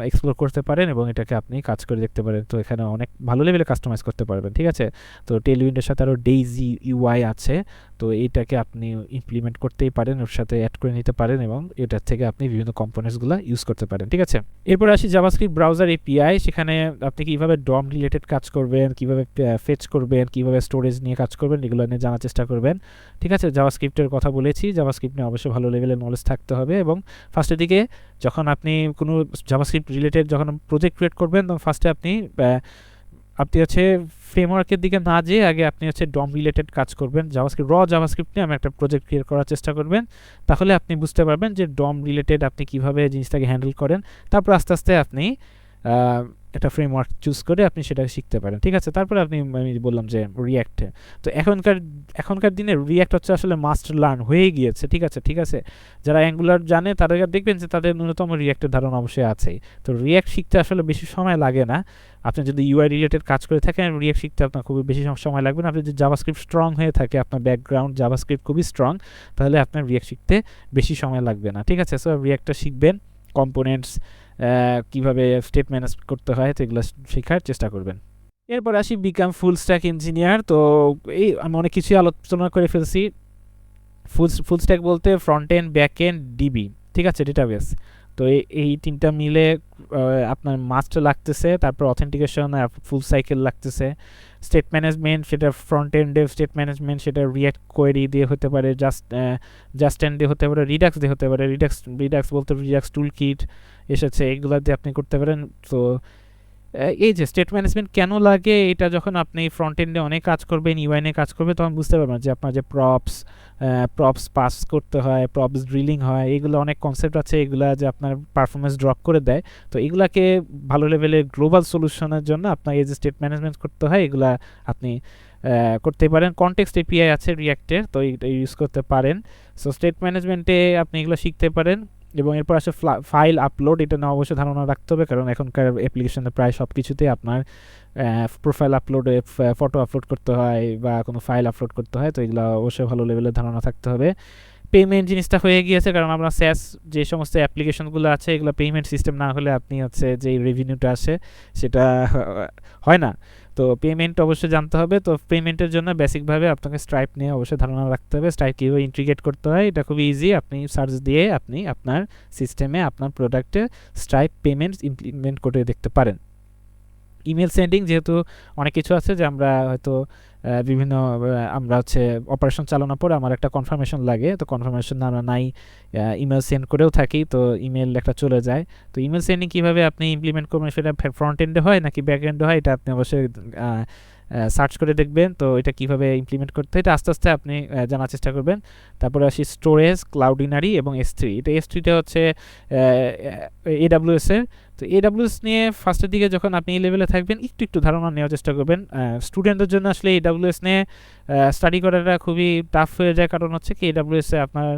এক্সপ্লোর করতে পারেন এবং এটাকে আপনি কাজ করে দেখতে পারেন। তো এখানে অনেক ভালো লেভেলে কাস্টমাইজ করতে পারবেন, ঠিক আছে। তো টেইলউইন্ডের সাথে আরও ডেইজি ইউআই আছে, তো এইটাকে আপনি ইমপ্লিমেন্ট করতেই পারেন, ওর সাথে অ্যাড করে নিতে পারেন, এবং এটার থেকে আপনি বিভিন্ন কম্পোনেন্টসগুলো ইউজ করতে পারেন, ঠিক আছে। এরপর আসি জাভাস্ক্রিপ্ট ব্রাউজার API। সেখানে আপনি কীভাবে DOM রিলেটেড কাজ করবেন, কীভাবে ফেচ করবেন, কীভাবে স্টোরেজ নিয়ে কাজ করবেন, এগুলো নিয়ে জানার চেষ্টা করবেন, ঠিক আছে। জাভাস্ক্রিপ্টের কথা বলেছি, জাভাস্ক্রিপ্ট নিয়ে অবশ্যই ভালো লেভেলের নলেজ থাকতে হবে। এবং ফার্স্টের দিকে যখন আপনি কোনো জাভাস্ক্রিপ্ট রিলেটেড যখন প্রজেক্ট ক্রিয়েট করবেন, তখন ফার্স্টে আপনি হচ্ছে ফ্রেমওয়ার্কের দিকে না যেয়ে আগে আপনি হচ্ছে DOM রিলেটেড কাজ করবেন। জাভাস্ক্রিপ্ট নিয়ে আমি একটা প্রজেক্ট ক্রিয়েট করার চেষ্টা করবেন, তাহলে আপনি বুঝতে পারবেন যে DOM রিলেটেড আপনি কীভাবে জিনিসটাকে হ্যান্ডেল করেন। তারপর আস্তে আস্তে আপনি একটা ফ্রেমওয়ার্ক চুজ করে আপনি সেটাকে শিখতে পারেন, ঠিক আছে। তারপরে আমি বললাম যে রিয়্যাক্টে, তো এখনকার দিনে রিয়্যাক্ট হচ্ছে আসলে মাস্ট লার্ন হয়ে গিয়েছে, ঠিক আছে। যারা অ্যাঙ্গুলার জানে তারা দেখবেন যে তাদের ন্যূনতম রিয়্যাক্টের ধারণা অবশ্যই আছেই। তো রিয়্যাক্ট শিখতে আসলে বেশি সময় লাগে না। আপনি যদি ইউআই রিলেটেড কাজ করে থাকেন, রিয়্যাক্ট শিখতে আপনার খুবই বেশি সময় লাগবে না। আপনি যদি জাভাস্ক্রিপ্ট স্ট্রং হয়ে থাকে, আপনার ব্যাকগ্রাউন্ড জাভাস্ক্রিপ্ট খুবই স্ট্রং, তাহলে আপনার রিয়্যাক্ট শিখতে বেশি সময় লাগবে না, ঠিক আছে। সো রিয়্যাক্টটা শিখবেন, কম্পোনেন্টস কীভাবে স্টেট ম্যানেজ করতে হয়, তো এগুলো শেখার চেষ্টা করবেন। এরপর আসি বিকাম ফুল স্ট্যাক ইঞ্জিনিয়ার। তো এই আমি অনেক কিছুই আলোচনা করে ফেলছি। ফুল স্ট্যাক বলতে front end, back end, DB, ঠিক আছে, ডেটাবেস। তো এই তিনটা মিলে আপনার মাস্টার লাগতেছে, তারপর অথেন্টিকেশন আর ফুল সাইকেল লাগতেছে। স্টেট ম্যানেজমেন্ট, সেটা ফ্রন্ট এন্ডে স্টেট ম্যানেজমেন্ট, সেটা রিয়্যাক্ট কোয়েরি দিয়ে হতে পারে, জাস্ট এন্ড দিয়ে হতে পারে, রিডাক্স দিয়ে হতে পারে। রিডাক্স বলতে রিডাক্স টুল কিট এসেছে, এগুলো দিয়ে আপনি করতে পারেন। তো এই যে স্টেট ম্যানেজমেন্ট কেন লাগে, এটা যখন আপনি ফ্রন্ট এন্ডে অনেক কাজ করবেন, ইউআই নিয়ে কাজ করবে, তখন বুঝতে পারবেন যে আপনার যে প্রপস পাস করতে হয়, প্রপস ড্রিলিং হয়, এগুলো অনেক কনসেপ্ট আছে, এগুলা যে আপনার পারফরমেন্স ড্রপ করে দেয়। তো এগুলাকে ভালো লেভেলের গ্লোবাল সলিউশনের জন্য আপনার এই যে স্টেট ম্যানেজমেন্ট করতে হয়, এগুলা আপনি করতে পারেন। কনটেক্সট এপিআই আছে রিয়াক্টের, তো এটা ইউজ করতে পারেন। সো স্টেট ম্যানেজমেন্টে আপনি এগুলো শিখতে পারেন। এবং এরপর আসে ফাইল আপলোড, এটা না অবশ্যই ধারণা রাখতে হবে, কারণ এখনকার অ্যাপ্লিকেশনে প্রায় সব কিছুতেই আপনার প্রোফাইল আপলোডে ফটো আপলোড করতে হয় বা কোনো ফাইল আপলোড করতে হয়, তো এগুলো অবশ্যই ভালো লেভেলের ধারণা থাকতে হবে। পেমেন্ট জিনিসটা হয়ে গিয়েছে, কারণ আমরা স্যাস যে সমস্ত অ্যাপ্লিকেশনগুলো আছে, এগুলো পেমেন্ট সিস্টেম না হলে আপনি হচ্ছে যে রেভিনিউটা আসে সেটা হয় না। তো পেমেন্ট অবশ্যই জানতে হবে। তো পেমেন্টের জন্য বেসিকভাবে আপনাকে স্ট্রাইপ নিয়ে অবশ্যই ধারণা রাখতে হবে। স্ট্রাইপ কীভাবে ইন্টিগ্রেট করতে হয় এটা খুবই ইজি, আপনি সার্চ দিয়ে আপনি আপনার সিস্টেমে আপনার প্রোডাক্টে স্ট্রাইপ পেমেন্টস ইমপ্লিমেন্ট করে দেখতে পারেন। ইমেল সেন্ডিং, যেহেতু অনেক কিছু আছে যে আমরা হয়তো বিভিন্ন আমরা হচ্ছে অপারেশন চালানোর পরে আমার একটা কনফার্মেশন লাগে, তো কনফার্মেশন আমরা নাই ইমেল সেন্ড করেও থাকি, তো ইমেল একটা চলে যায়। তো ইমেল সেন্ডিং কীভাবে আপনি ইমপ্লিমেন্ট করবেন, সেটা ফ্রন্ট এন্ডে হয় নাকি ব্যাক এন্ডে হয়, এটা আপনি অবশ্যই সার্চ করে দেখবেন। তো এটা কীভাবে ইমপ্লিমেন্ট করতে হয় এটা আস্তে আস্তে আপনি জানার চেষ্টা করবেন। তারপরে আসি স্টোরেজ, ক্লাউডিনারি এবং S3। এটা S3টা হচ্ছে AWS এর। তো AWS নিয়ে ফার্স্টের দিকে যখন আপনি এই লেভেলে থাকবেন একটু ধারণা নেওয়ার চেষ্টা করবেন। স্টুডেন্টদের জন্য আসলে AWS নিয়ে স্টাডি করাটা খুবই টাফ হয়ে যায়, কারণ হচ্ছে কি AWS এ আপনার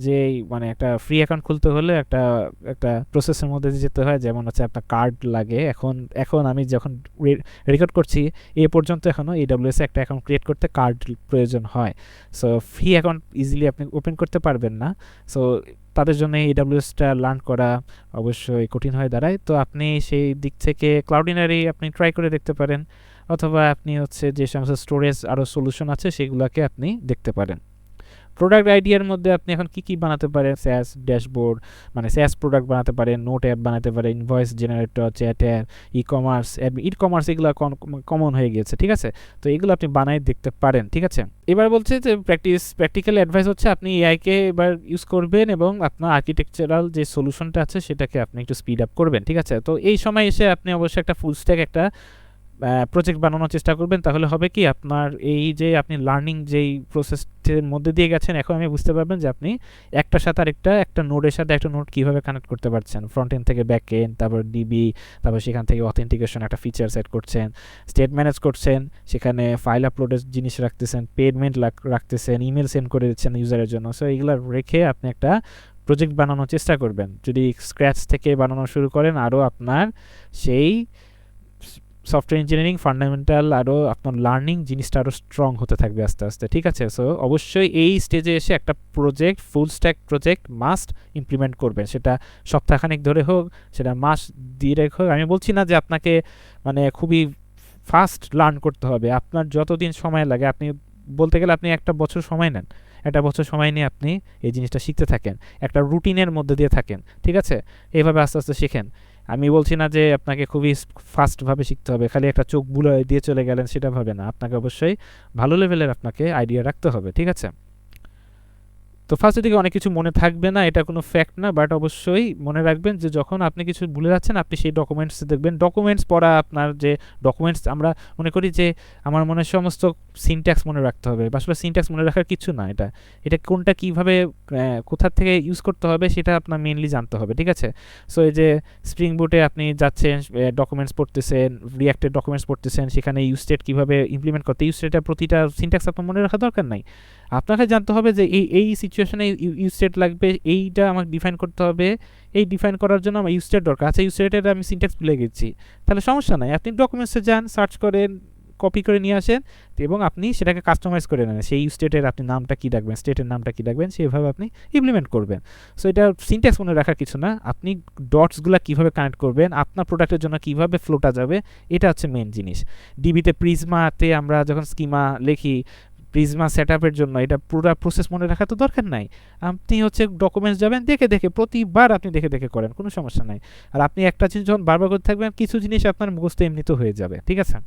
যে মানে একটা ফ্রি অ্যাকাউন্ট খুলতে হলে একটা একটা প্রসেসের মধ্যে দিয়ে যেতে হয়, যেমন হচ্ছে আপনার কার্ড লাগে। এখন আমি যখন রেকর্ড করছি এ পর্যন্ত এখনও AWS এ একটা অ্যাকাউন্ট ক্রিয়েট করতে কার্ড প্রয়োজন হয়। সো ফ্রি অ্যাকাউন্ট ইজিলি আপনি ওপেন করতে পারবেন না। সো তাদের জন্য AWSটা লার্ন করা অবশ্যই কঠিন হয়ে দাঁড়ায়। তো আপনি সেই দিক থেকে ক্লাউডিনারি আপনি ট্রাই করে দেখতে পারেন, অথবা আপনি হচ্ছে যে সমস্ত স্টোরেজ আরও সলিউশন আছে সেগুলোকে আপনি দেখতে পারেন। প্রোডাক্ট আইডিয়ার মধ্যে আপনি এখন কী বানাতে পারেন, স্যাস ড্যাশবোর্ড, মানে স্যাস প্রোডাক্ট বানাতে পারেন, নোট অ্যাপ বানাতে পারেন, invoice generator, chat app, e-commerce এগুলো কমন হয়ে গিয়েছে, ঠিক আছে। তো এগুলো আপনি বানাই দেখতে পারেন, ঠিক আছে। এবার বলছে যে প্র্যাকটিক্যাল অ্যাডভাইস হচ্ছে আপনি এআইকে এবার ইউজ করবেন এবং আপনার আর্কিটেকচারাল যে সলিউশনটা আছে সেটাকে আপনি একটু স্পিড আপ করবেন, ঠিক আছে। তো এই সময় এসে আপনি অবশ্যই একটা ফুল স্ট্যাক একটা প্রজেক্ট বানানোর চেষ্টা করবেন। তাহলে হবে কি, আপনার এই যে আপনি লার্নিং যেই প্রসেসের মধ্যে দিয়ে গেছেন, এখন আমি বুঝতে পারবেন যে আপনি একটার সাথে আরেকটা, একটা নোডের সাথে একটা নোড কীভাবে কানেক্ট করতে পারছেন, ফ্রন্ট এন্ড থেকে ব্যাক এন্ড, তারপর ডিবি, তারপর সেখান থেকে অথেন্টিকেশন একটা ফিচার সেট করছেন, স্টেট ম্যানেজ করছেন, সেখানে ফাইল আপলোডের জিনিস রাখতেছেন, পেমেন্ট রাখতেছেন, ইমেল সেন্ড করে দিচ্ছেন ইউজারের জন্য। সো এইগুলো রেখে আপনি একটা প্রজেক্ট বানানোর চেষ্টা করবেন। যদি স্ক্র্যাচ থেকে বানানো শুরু করেন, আরও আপনার সেই সফটওয়্যার ইঞ্জিনিয়ারিং ফান্ডামেন্টাল আরও আপনার লার্নিং জিনিসটা আরও স্ট্রং হতে থাকবে আস্তে আস্তে, ঠিক আছে। সো অবশ্যই এই স্টেজে এসে একটা project, full stack project must implement করবেন, সেটা সপ্তাহখানেক ধরে হোক, সেটা মাস ডিরেক্ট হোক। আমি বলছি না যে আপনাকে মানে খুবই ফাস্ট লার্ন করতে হবে, আপনার যতদিন সময় লাগে, আপনি বলতে গেলে আপনি একটা বছর সময় নেন, একটা বছর সময় নিয়ে আপনি এই জিনিসটা শিখতে থাকেন, একটা রুটিনের মধ্যে দিয়ে থাকেন, ঠিক আছে। এইভাবে আস্তে আস্তে শিখেন। আমি বলছি না যে আপনাকে খুবই ফাস্টভাবে শিখতে হবে, খালি একটা চোখ বুলো দিয়ে চলে গেলেন সেটা ভাবে না, আপনাকে অবশ্যই ভালো লেভেলের আপনাকে আইডিয়া রাখতে হবে, ঠিক আছে। তো ফার্স্টের দিকে অনেক কিছু মনে থাকবে না, এটা কোনো ফ্যাক্ট না, বাট অবশ্যই মনে রাখবেন যে যখন আপনি কিছু ভুলে যাচ্ছেন আপনি সেই ডকুমেন্টস দেখবেন। ডকুমেন্টস পড়া, আপনার যে ডকুমেন্টস, আমরা মনে করি যে আমার মনে সমস্ত সিনট্যাক্স মনে রাখতে হবে, আসলে সিনট্যাক্স মনে রাখার কিছু না। এটা কোনটা কীভাবে কোথা থেকে ইউজ করতে হবে সেটা আপনার মেনলি জানতে হবে, ঠিক আছে। সো এই যে স্প্রিং বুটে আপনি যাচ্ছেন, ডকুমেন্টস পড়তেছেন, রিঅ্যাক্টের ডকুমেন্টস পড়তেছেন, সেখানে ইউজ স্টেট কীভাবে ইমপ্লিমেন্ট করতে, ইউজ স্টেটের প্রতিটা সিনট্যাক্স আপনার মনে রাখা দরকার নাই। আপনাকে জানতে হবে যে এই সিচুয়েশনে ইউজ স্টেট লাগবে, এইটা আমাকে ডিফাইন করতে হবে, এই ডিফাইন করার জন্য আমার ইউজ স্টেট দরকার। আচ্ছা, ইউজ স্টেটের আমি সিনট্যাক্স ভুলে গেছি, তাহলে সমস্যা নাই, আপনি ডকুমেন্টসে যান, সার্চ করেন, কপি করে নিয়ে আসেন এবং আপনি সেটাকে কাস্টমাইজ করে নেন। সেই ইউজ স্টেটের আপনি নামটা কী রাখবেন, স্টেটের নামটা কী রাখবেন, সেভাবে আপনি ইমপ্লিমেন্ট করবেন। সো এটা সিনট্যাক্স মনে রাখার কিছু না, আপনি ডটসগুলো কীভাবে কানেক্ট করবেন, আপনার প্রোডাক্টের জন্য কীভাবে ফ্লোটা যাবে, এটা হচ্ছে মেন জিনিস। ডিবিতে প্রিজমাতে আমরা যখন স্কিমা লিখি, প্রিজমা সেট আপের জন্য এটা পুরো প্রসেস মনে রাখা তো দরকার নাই, আপনি হচ্ছে ডকুমেন্টস যাবেন, দেখে প্রতিবার আপনি দেখে করেন, কোনো সমস্যা নাই। আর আপনি একটা জিনিস যখন বারবার করতে থাকবেন, কিছু জিনিস আপনার মুখস্থ এমনিতেও হয়ে যাবে, ঠিক আছে।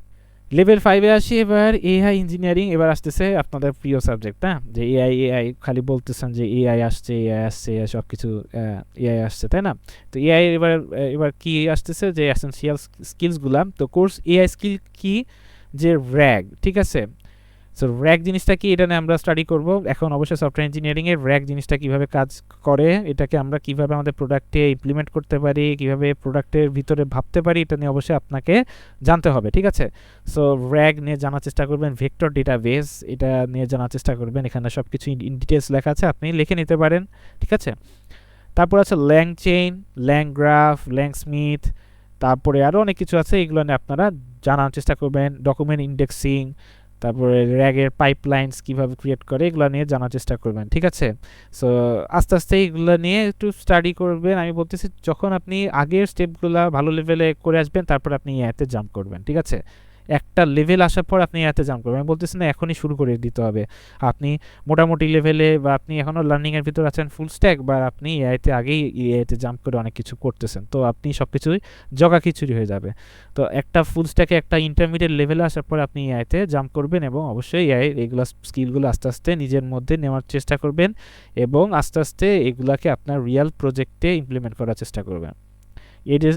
লেভেল 5 এ আসি এবার এআই ইঞ্জিনিয়ারিং এবার আসতেছে আপনাদের প্রিয় সাবজেক্ট না যে এআই খালি বলতেছেন যে এআই আসছে সব কিছু এআই আসছে তাই না তো এআই এবার কি আসতেছে যে এসেনশিয়াল স্কিলসগুলা তো কোর্স এআই স্কিল কি যে র্যাগ ঠিক আছে সো র্যাগ জিনিসটা কি এটা নিয়ে আমরা স্টাডি করব এখন অবশ্যই সফটওয়্যার ইঞ্জিনিয়ারিং এর র্যাগ জিনিসটা কিভাবে কাজ করে এটাকে আমরা কিভাবে আমাদের প্রোডাক্টে ইমপ্লিমেন্ট করতে পারি কিভাবে প্রোডাক্টের ভিতরে ভাবতে পারি এটা নিয়ে অবশ্যই আপনাকে জানতে হবে ঠিক আছে সো র্যাগ নিয়ে জানার চেষ্টা করবেন ভেক্টর ডেটাবেস এটা নিয়ে জানার চেষ্টা করবেন এখানে সব কিছু ইন ডিটেলস লেখা আছে আপনি লিখে নিতে পারেন ঠিক আছে তারপর আছে ল্যাং চেইন ল্যাং গ্রাফ ল্যাং স্মিথ তারপরে আরও অনেক কিছু আছে এগুলো নিয়ে আপনারা জানার চেষ্টা করবেন ডকুমেন্ট ইন্ডেক্সিং তারপরে র্যাগের পাইপলাইনস কীভাবে ক্রিয়েট করে এগুলো নিয়ে জানার চেষ্টা করবেন ঠিক আছে সো আস্তে আস্তে এগুলো নিয়ে একটু স্টাডি করবেন আমি বলতেছি যখন আপনি আগের স্টেপগুলো ভালো লেভেলে করে আসবেন তারপর আপনি এতে জাম্প করবেন ঠিক আছে একটা লেভেল আসার পর আপনি এতে জাম্প করবেন আমি বলতেছি না এখনই শুরু করে দিতে হবে আপনি মোটামুটি লেভেলে বা আপনি এখনও লার্নিংয়ের ভিতর আছেন ফুল স্ট্যাক বা আপনি এআইতে আগেই এআইতে জাম্প করে অনেক কিছু করতেছেন তো আপনি সব কিছুই জগা খিচুড়ি হয়ে যাবে তো একটা ফুল স্ট্যাকে একটা ইন্টারমিডিয়েট লেভেলে আসার পর আপনি এআইতে জাম্প করবেন এবং অবশ্যই এআই এগুলো স্কিলগুলো আস্তে আস্তে নিজের মধ্যে নেওয়ার চেষ্টা করবেন এবং আস্তে আস্তে এগুলাকে আপনার রিয়েল প্রজেক্টে ইমপ্লিমেন্ট করার চেষ্টা করবেন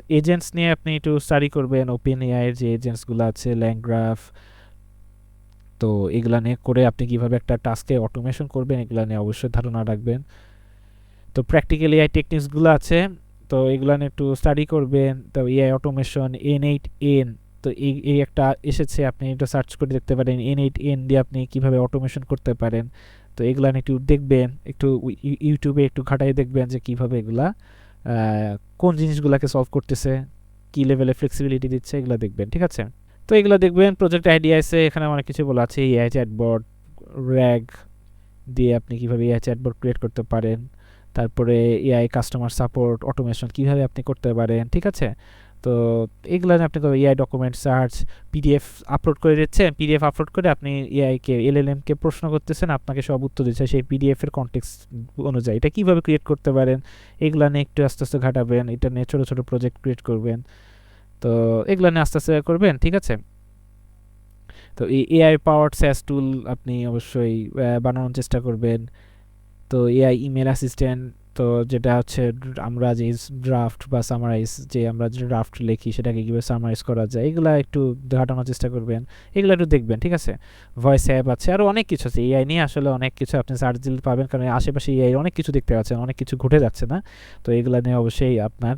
এজেন্টস নিয়ে আপনি একটু স্টাডি করবেন ওপেন এআই এর যে এজেন্টসগুলো আছে ল্যাংগ্রাফ তো এগুলা নিয়ে করে আপনি কিভাবে একটা টাস্কে অটোমেশন করবেন এগুলা নিয়ে অবশ্যই ধারণা রাখবেন তো প্র্যাকটিক্যাল এআই টেকনিক্সগুলো আছে তো এগুলা নিয়ে একটু স্টাডি করবেন তো এআই অটোমেশন N8N তো এই একটা এসেছে আপনি এটা সার্চ করে দেখতে পারেন N8N দিয়ে আপনি কিভাবে অটোমেশন করতে পারেন তো এগুলা নিয়ে একটু দেখবেন একটু ইউটিউবে একটু ঘাটাই দেখবেন যে কিভাবে এগুলা কোন জিনিসগুলোকে সলভ করতেছে কি লেভেলে ফ্লেক্সিবিলিটি দিচ্ছে এগুলো দেখবেন ঠিক আছে তো এগুলো দেখবেন প্রজেক্ট আইডিয়া আছে এখানে অনেক কিছু বলা আছে এআই চ্যাটবট র্যাগ দিয়ে আপনি কিভাবে এআই চ্যাটবট ক্রিয়েট করতে পারেন তারপরে এআই কাস্টমার সাপোর্ট অটোমেশন কিভাবে আপনি করতে পারেন ঠিক আছে তো এগুলো আপনি AI document search PDF upload করে দিচ্ছেন পিডিএফ আপলোড করে আপনি এআইকে এলএলএমকে প্রশ্ন করতেছেন আপনাকে সব উত্তর দিচ্ছে সেই পিডিএফের কনটেক্সট অনুযায়ী এটা কীভাবে ক্রিয়েট করতে পারেন এগুলো নিয়ে একটু আস্তে আস্তে ঘাটাবেন এটা নিয়ে ছোটো ছোটো প্রজেক্ট ক্রিয়েট করবেন তো এগুলো নিয়ে আস্তে আস্তে করবেন ঠিক আছে তো এই এআই পাওয়ার্ড স্যাস টুল আপনি অবশ্যই বানানোর চেষ্টা করবেন তো এআই ইমেল অ্যাসিস্ট্যান্ট তো যেটা হচ্ছে আমরা যে ড্রাফট বা সামারাইজ যে আমরা যে ড্রাফট লিখি সেটাকে কীভাবে সামারাইজ করা যায় এগুলো একটু ঘাটানোর চেষ্টা করবেন এগুলো একটু দেখবেন ঠিক আছে ভয়েস অ্যাপ আছে আরও অনেক কিছু আছে এআই নিয়ে আসলে অনেক কিছু আপনি সার্চ দিলে পাবেন কারণ আশেপাশে এআই অনেক কিছু দেখতে পাচ্ছেন অনেক কিছু ঘটে যাচ্ছে না তো এগুলো নিয়ে অবশ্যই আপনার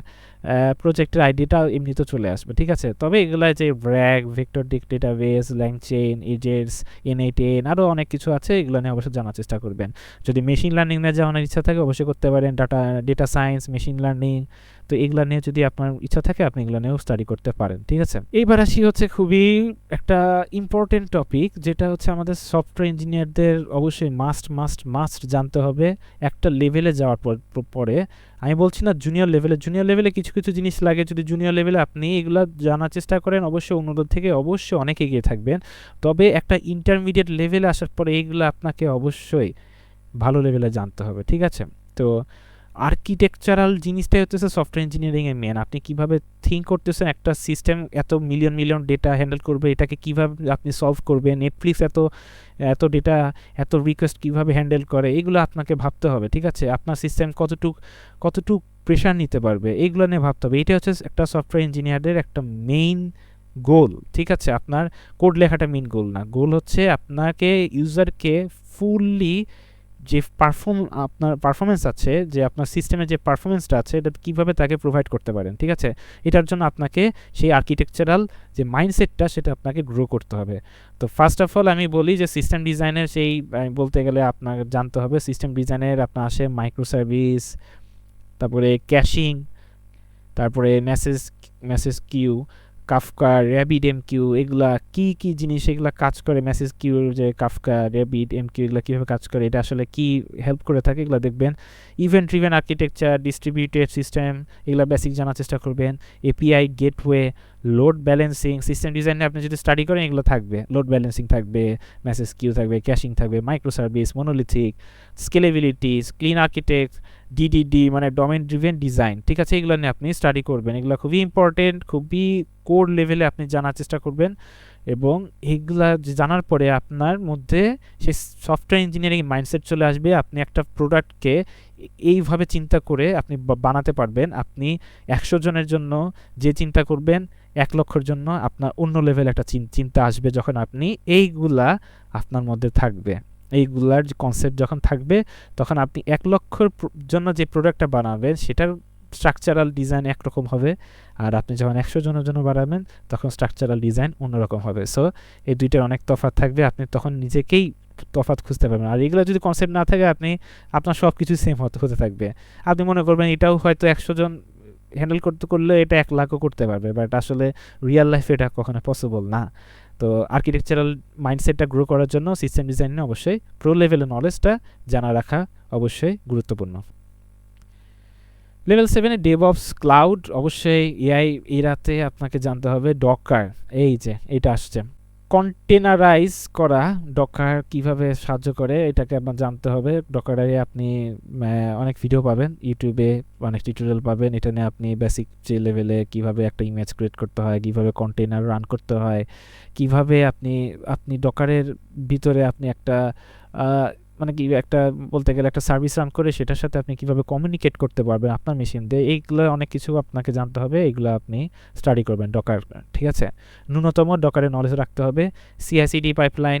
প্রজেক্টের আইডিটা এমনিতে চলে আসবে ঠিক আছে তবে এগুলো যে RAG vector database LangChain agents N8N আরও অনেক কিছু আছে এগুলো নিয়ে অবশ্যই জানার চেষ্টা করবেন যদি মেশিন লার্নিং নিয়ে যাওয়ার ইচ্ছা থাকে অবশ্যই করতে পারেন ডেটা সায়েন্স মেশিন লার্নিং তো এগুলো নিয়ে যদি আপনার ইচ্ছা থাকে আপনি এগুলো নিয়েও স্টাডি করতে পারেন ঠিক আছে এইবার আসি হচ্ছে খুবই একটা ইম্পর্টেন্ট টপিক যেটা হচ্ছে আমাদের সফটওয়্যার ইঞ্জিনিয়ারদের অবশ্যই মাস্ট জানতে হবে একটা লেভেলে যাওয়ার পরে আমি বলছি না জুনিয়র লেভেলে কিছু কিছু জিনিস লাগে যদি জুনিয়র লেভেলে আপনি এগুলো জানার চেষ্টা করেন অবশ্যই অন্যদের থেকে অবশ্যই অনেক এগিয়ে থাকবেন তবে একটা ইন্টারমিডিয়েট লেভেলে আসার পরে এইগুলো আপনাকে অবশ্যই ভালো লেভেলে জানতে হবে ঠিক আছে তো আর্কিটেকচারাল জিনিসটাই হচ্ছে সফটওয়্যার ইঞ্জিনিয়ারিংয়ে মেন আপনি কিভাবে থিঙ্ক করতেছেন একটা সিস্টেম এত মিলিয়ন ডেটা হ্যান্ডেল করবে এটাকে কিভাবে আপনি সলভ করবেন নেটফ্লিক্স এত ডেটা এত রিকোয়েস্ট কিভাবে হ্যান্ডেল করে এগুলো আপনাকে ভাবতে হবে ঠিক আছে আপনার সিস্টেম কতটুক প্রেশার নিতে পারবে এইগুলো নিয়ে ভাবতে হবে এটা হচ্ছে একটা সফটওয়্যার ইঞ্জিনিয়ারদের একটা মেইন গোল ঠিক আছে আপনার কোড লেখাটা মেইন গোল না গোল হচ্ছে আপনাকে ইউজারকে ফুললি যে আপনার পারফরমেন্স আছে যে আপনার সিস্টেমের যে পারফরমেন্সটা আছে এটা কীভাবে তাকে প্রোভাইড করতে পারেন ঠিক আছে এটার জন্য আপনাকে সেই আর্কিটেকচারাল যে মাইন্ডসেটটা সেটা আপনাকে গ্রো করতে হবে তো ফার্স্ট অফ অল আমি বলি যে সিস্টেম ডিজাইনের সেই বলতে গেলে আপনাকে জানতে হবে সিস্টেম ডিজাইনের আপনার আসে মাইক্রো সার্ভিস তারপরে ক্যাশিং তারপরে মেসেজ কিউ কাফকা RabbitMQ এগুলা কি জিনিস এগুলা কাজ করে মেসেজ কিউ যে কাফকা RabbitMQ এগুলা কীভাবে কাজ করে এটা আসলে কি হেল্প করে থাকে এগুলো দেখবেন event driven architecture distributed system এগুলা বেসিক জানার চেষ্টা করবেন API gateway load balancing, system ডিজাইনে আপনি যদি স্টাডি করেন এগুলো থাকবে। লোড ব্যালেন্সিং থাকবে, মেসেজ কিউ থাকবে, ক্যাশিং থাকবে, micro service, monolithic, scalability, clean architect, DDD মানে ডোমেন ড্রিভেন ডিজাইন, ঠিক আছে? এগুলো নিয়ে আপনি স্টাডি করবেন। এগুলো খুবই ইম্পর্টেন্ট, খুবই কোর লেভেলে আপনি জানার চেষ্টা করবেন, এবং এইগুলা জানার পরে আপনার মধ্যে সেই সফটওয়্যার ইঞ্জিনিয়ারিং মাইন্ডসেট চলে আসবে। আপনি একটা প্রোডাক্টকে এইভাবে চিন্তা করে আপনি বানাতে পারবেন। আপনি 100 জনের জন্য যে চিন্তা করবেন, 1 লক্ষর জন্য আপনার অন্য লেভেল একটা চিন্তা আসবে যখন আপনি এইগুলা আপনার মধ্যে থাকবে। এইগুলার যে কনসেপ্ট যখন থাকবে, তখন আপনি 1 লক্ষর জন্য যে প্রোডাক্টটা বানাবেন সেটার স্ট্রাকচারাল ডিজাইন একরকম হবে, আর আপনি যখন 100 জনের জন্য বানাবেন তখন স্ট্রাকচারাল ডিজাইন অন্যরকম হবে। সো এই দুইটার অনেক তফাৎ থাকবে, আপনি তখন নিজেকেই তফাৎ খুঁজতে পারবেন। আর এগুলো যদি কনসেপ্ট না থাকে, আপনি আপনার সব কিছু সেম হতে থাকবে। আপনি মনে করবেন এটাও হয়তো 100 জন হ্যান্ডেল করলে এটা 1 লাখও করতে পারবে, বাট আসলে রিয়েল লাইফে এটা কখনো পসিবল না। তো আর্কিটেকচারাল মাইন্ডসেটটা গ্রো করার জন্য সিস্টেম ডিজাইনে অবশ্যই প্রো লেভেলের নলেজটা জানা রাখা অবশ্যই গুরুত্বপূর্ণ। লেভেল 7-এ ডেভঅপস ক্লাউড, অবশ্যই এআই এরাতে আপনাকে জানতে হবে। ডকার, এই যে এটা আসছে, কন্টেনারাইজ করা ডকার কিভাবে সাহায্য করে এটাকে আপনার জানতে হবে। ডকারে আপনি অনেক ভিডিও পাবেন, ইউটিউবে অনেক টিউটোরিয়াল পাবেন। এটা নিয়ে আপনি বেসিক যে লেভেলে কিভাবে একটা ইমেজ ক্রিয়েট করতে হয়, কিভাবে কন্টেনার রান করতে হয়, কিভাবে আপনি ডকারের ভিতরে আপনি একটা মানে কি একটা বলতে গেলে একটা সার্ভিস রান করে সেটার সাথে আপনি কিভাবে কমিউনিকেট করতে পারবেন আপনার মেশিন দিয়ে, এইগুলো অনেক কিছু আপনাকে জানতে হবে। এইগুলো আপনি স্টাডি করবেন ডকার, ঠিক আছে? ন্যূনতম ডকারের নলেজ রাখতে হবে। সিআইসিডি পাইপলাইন,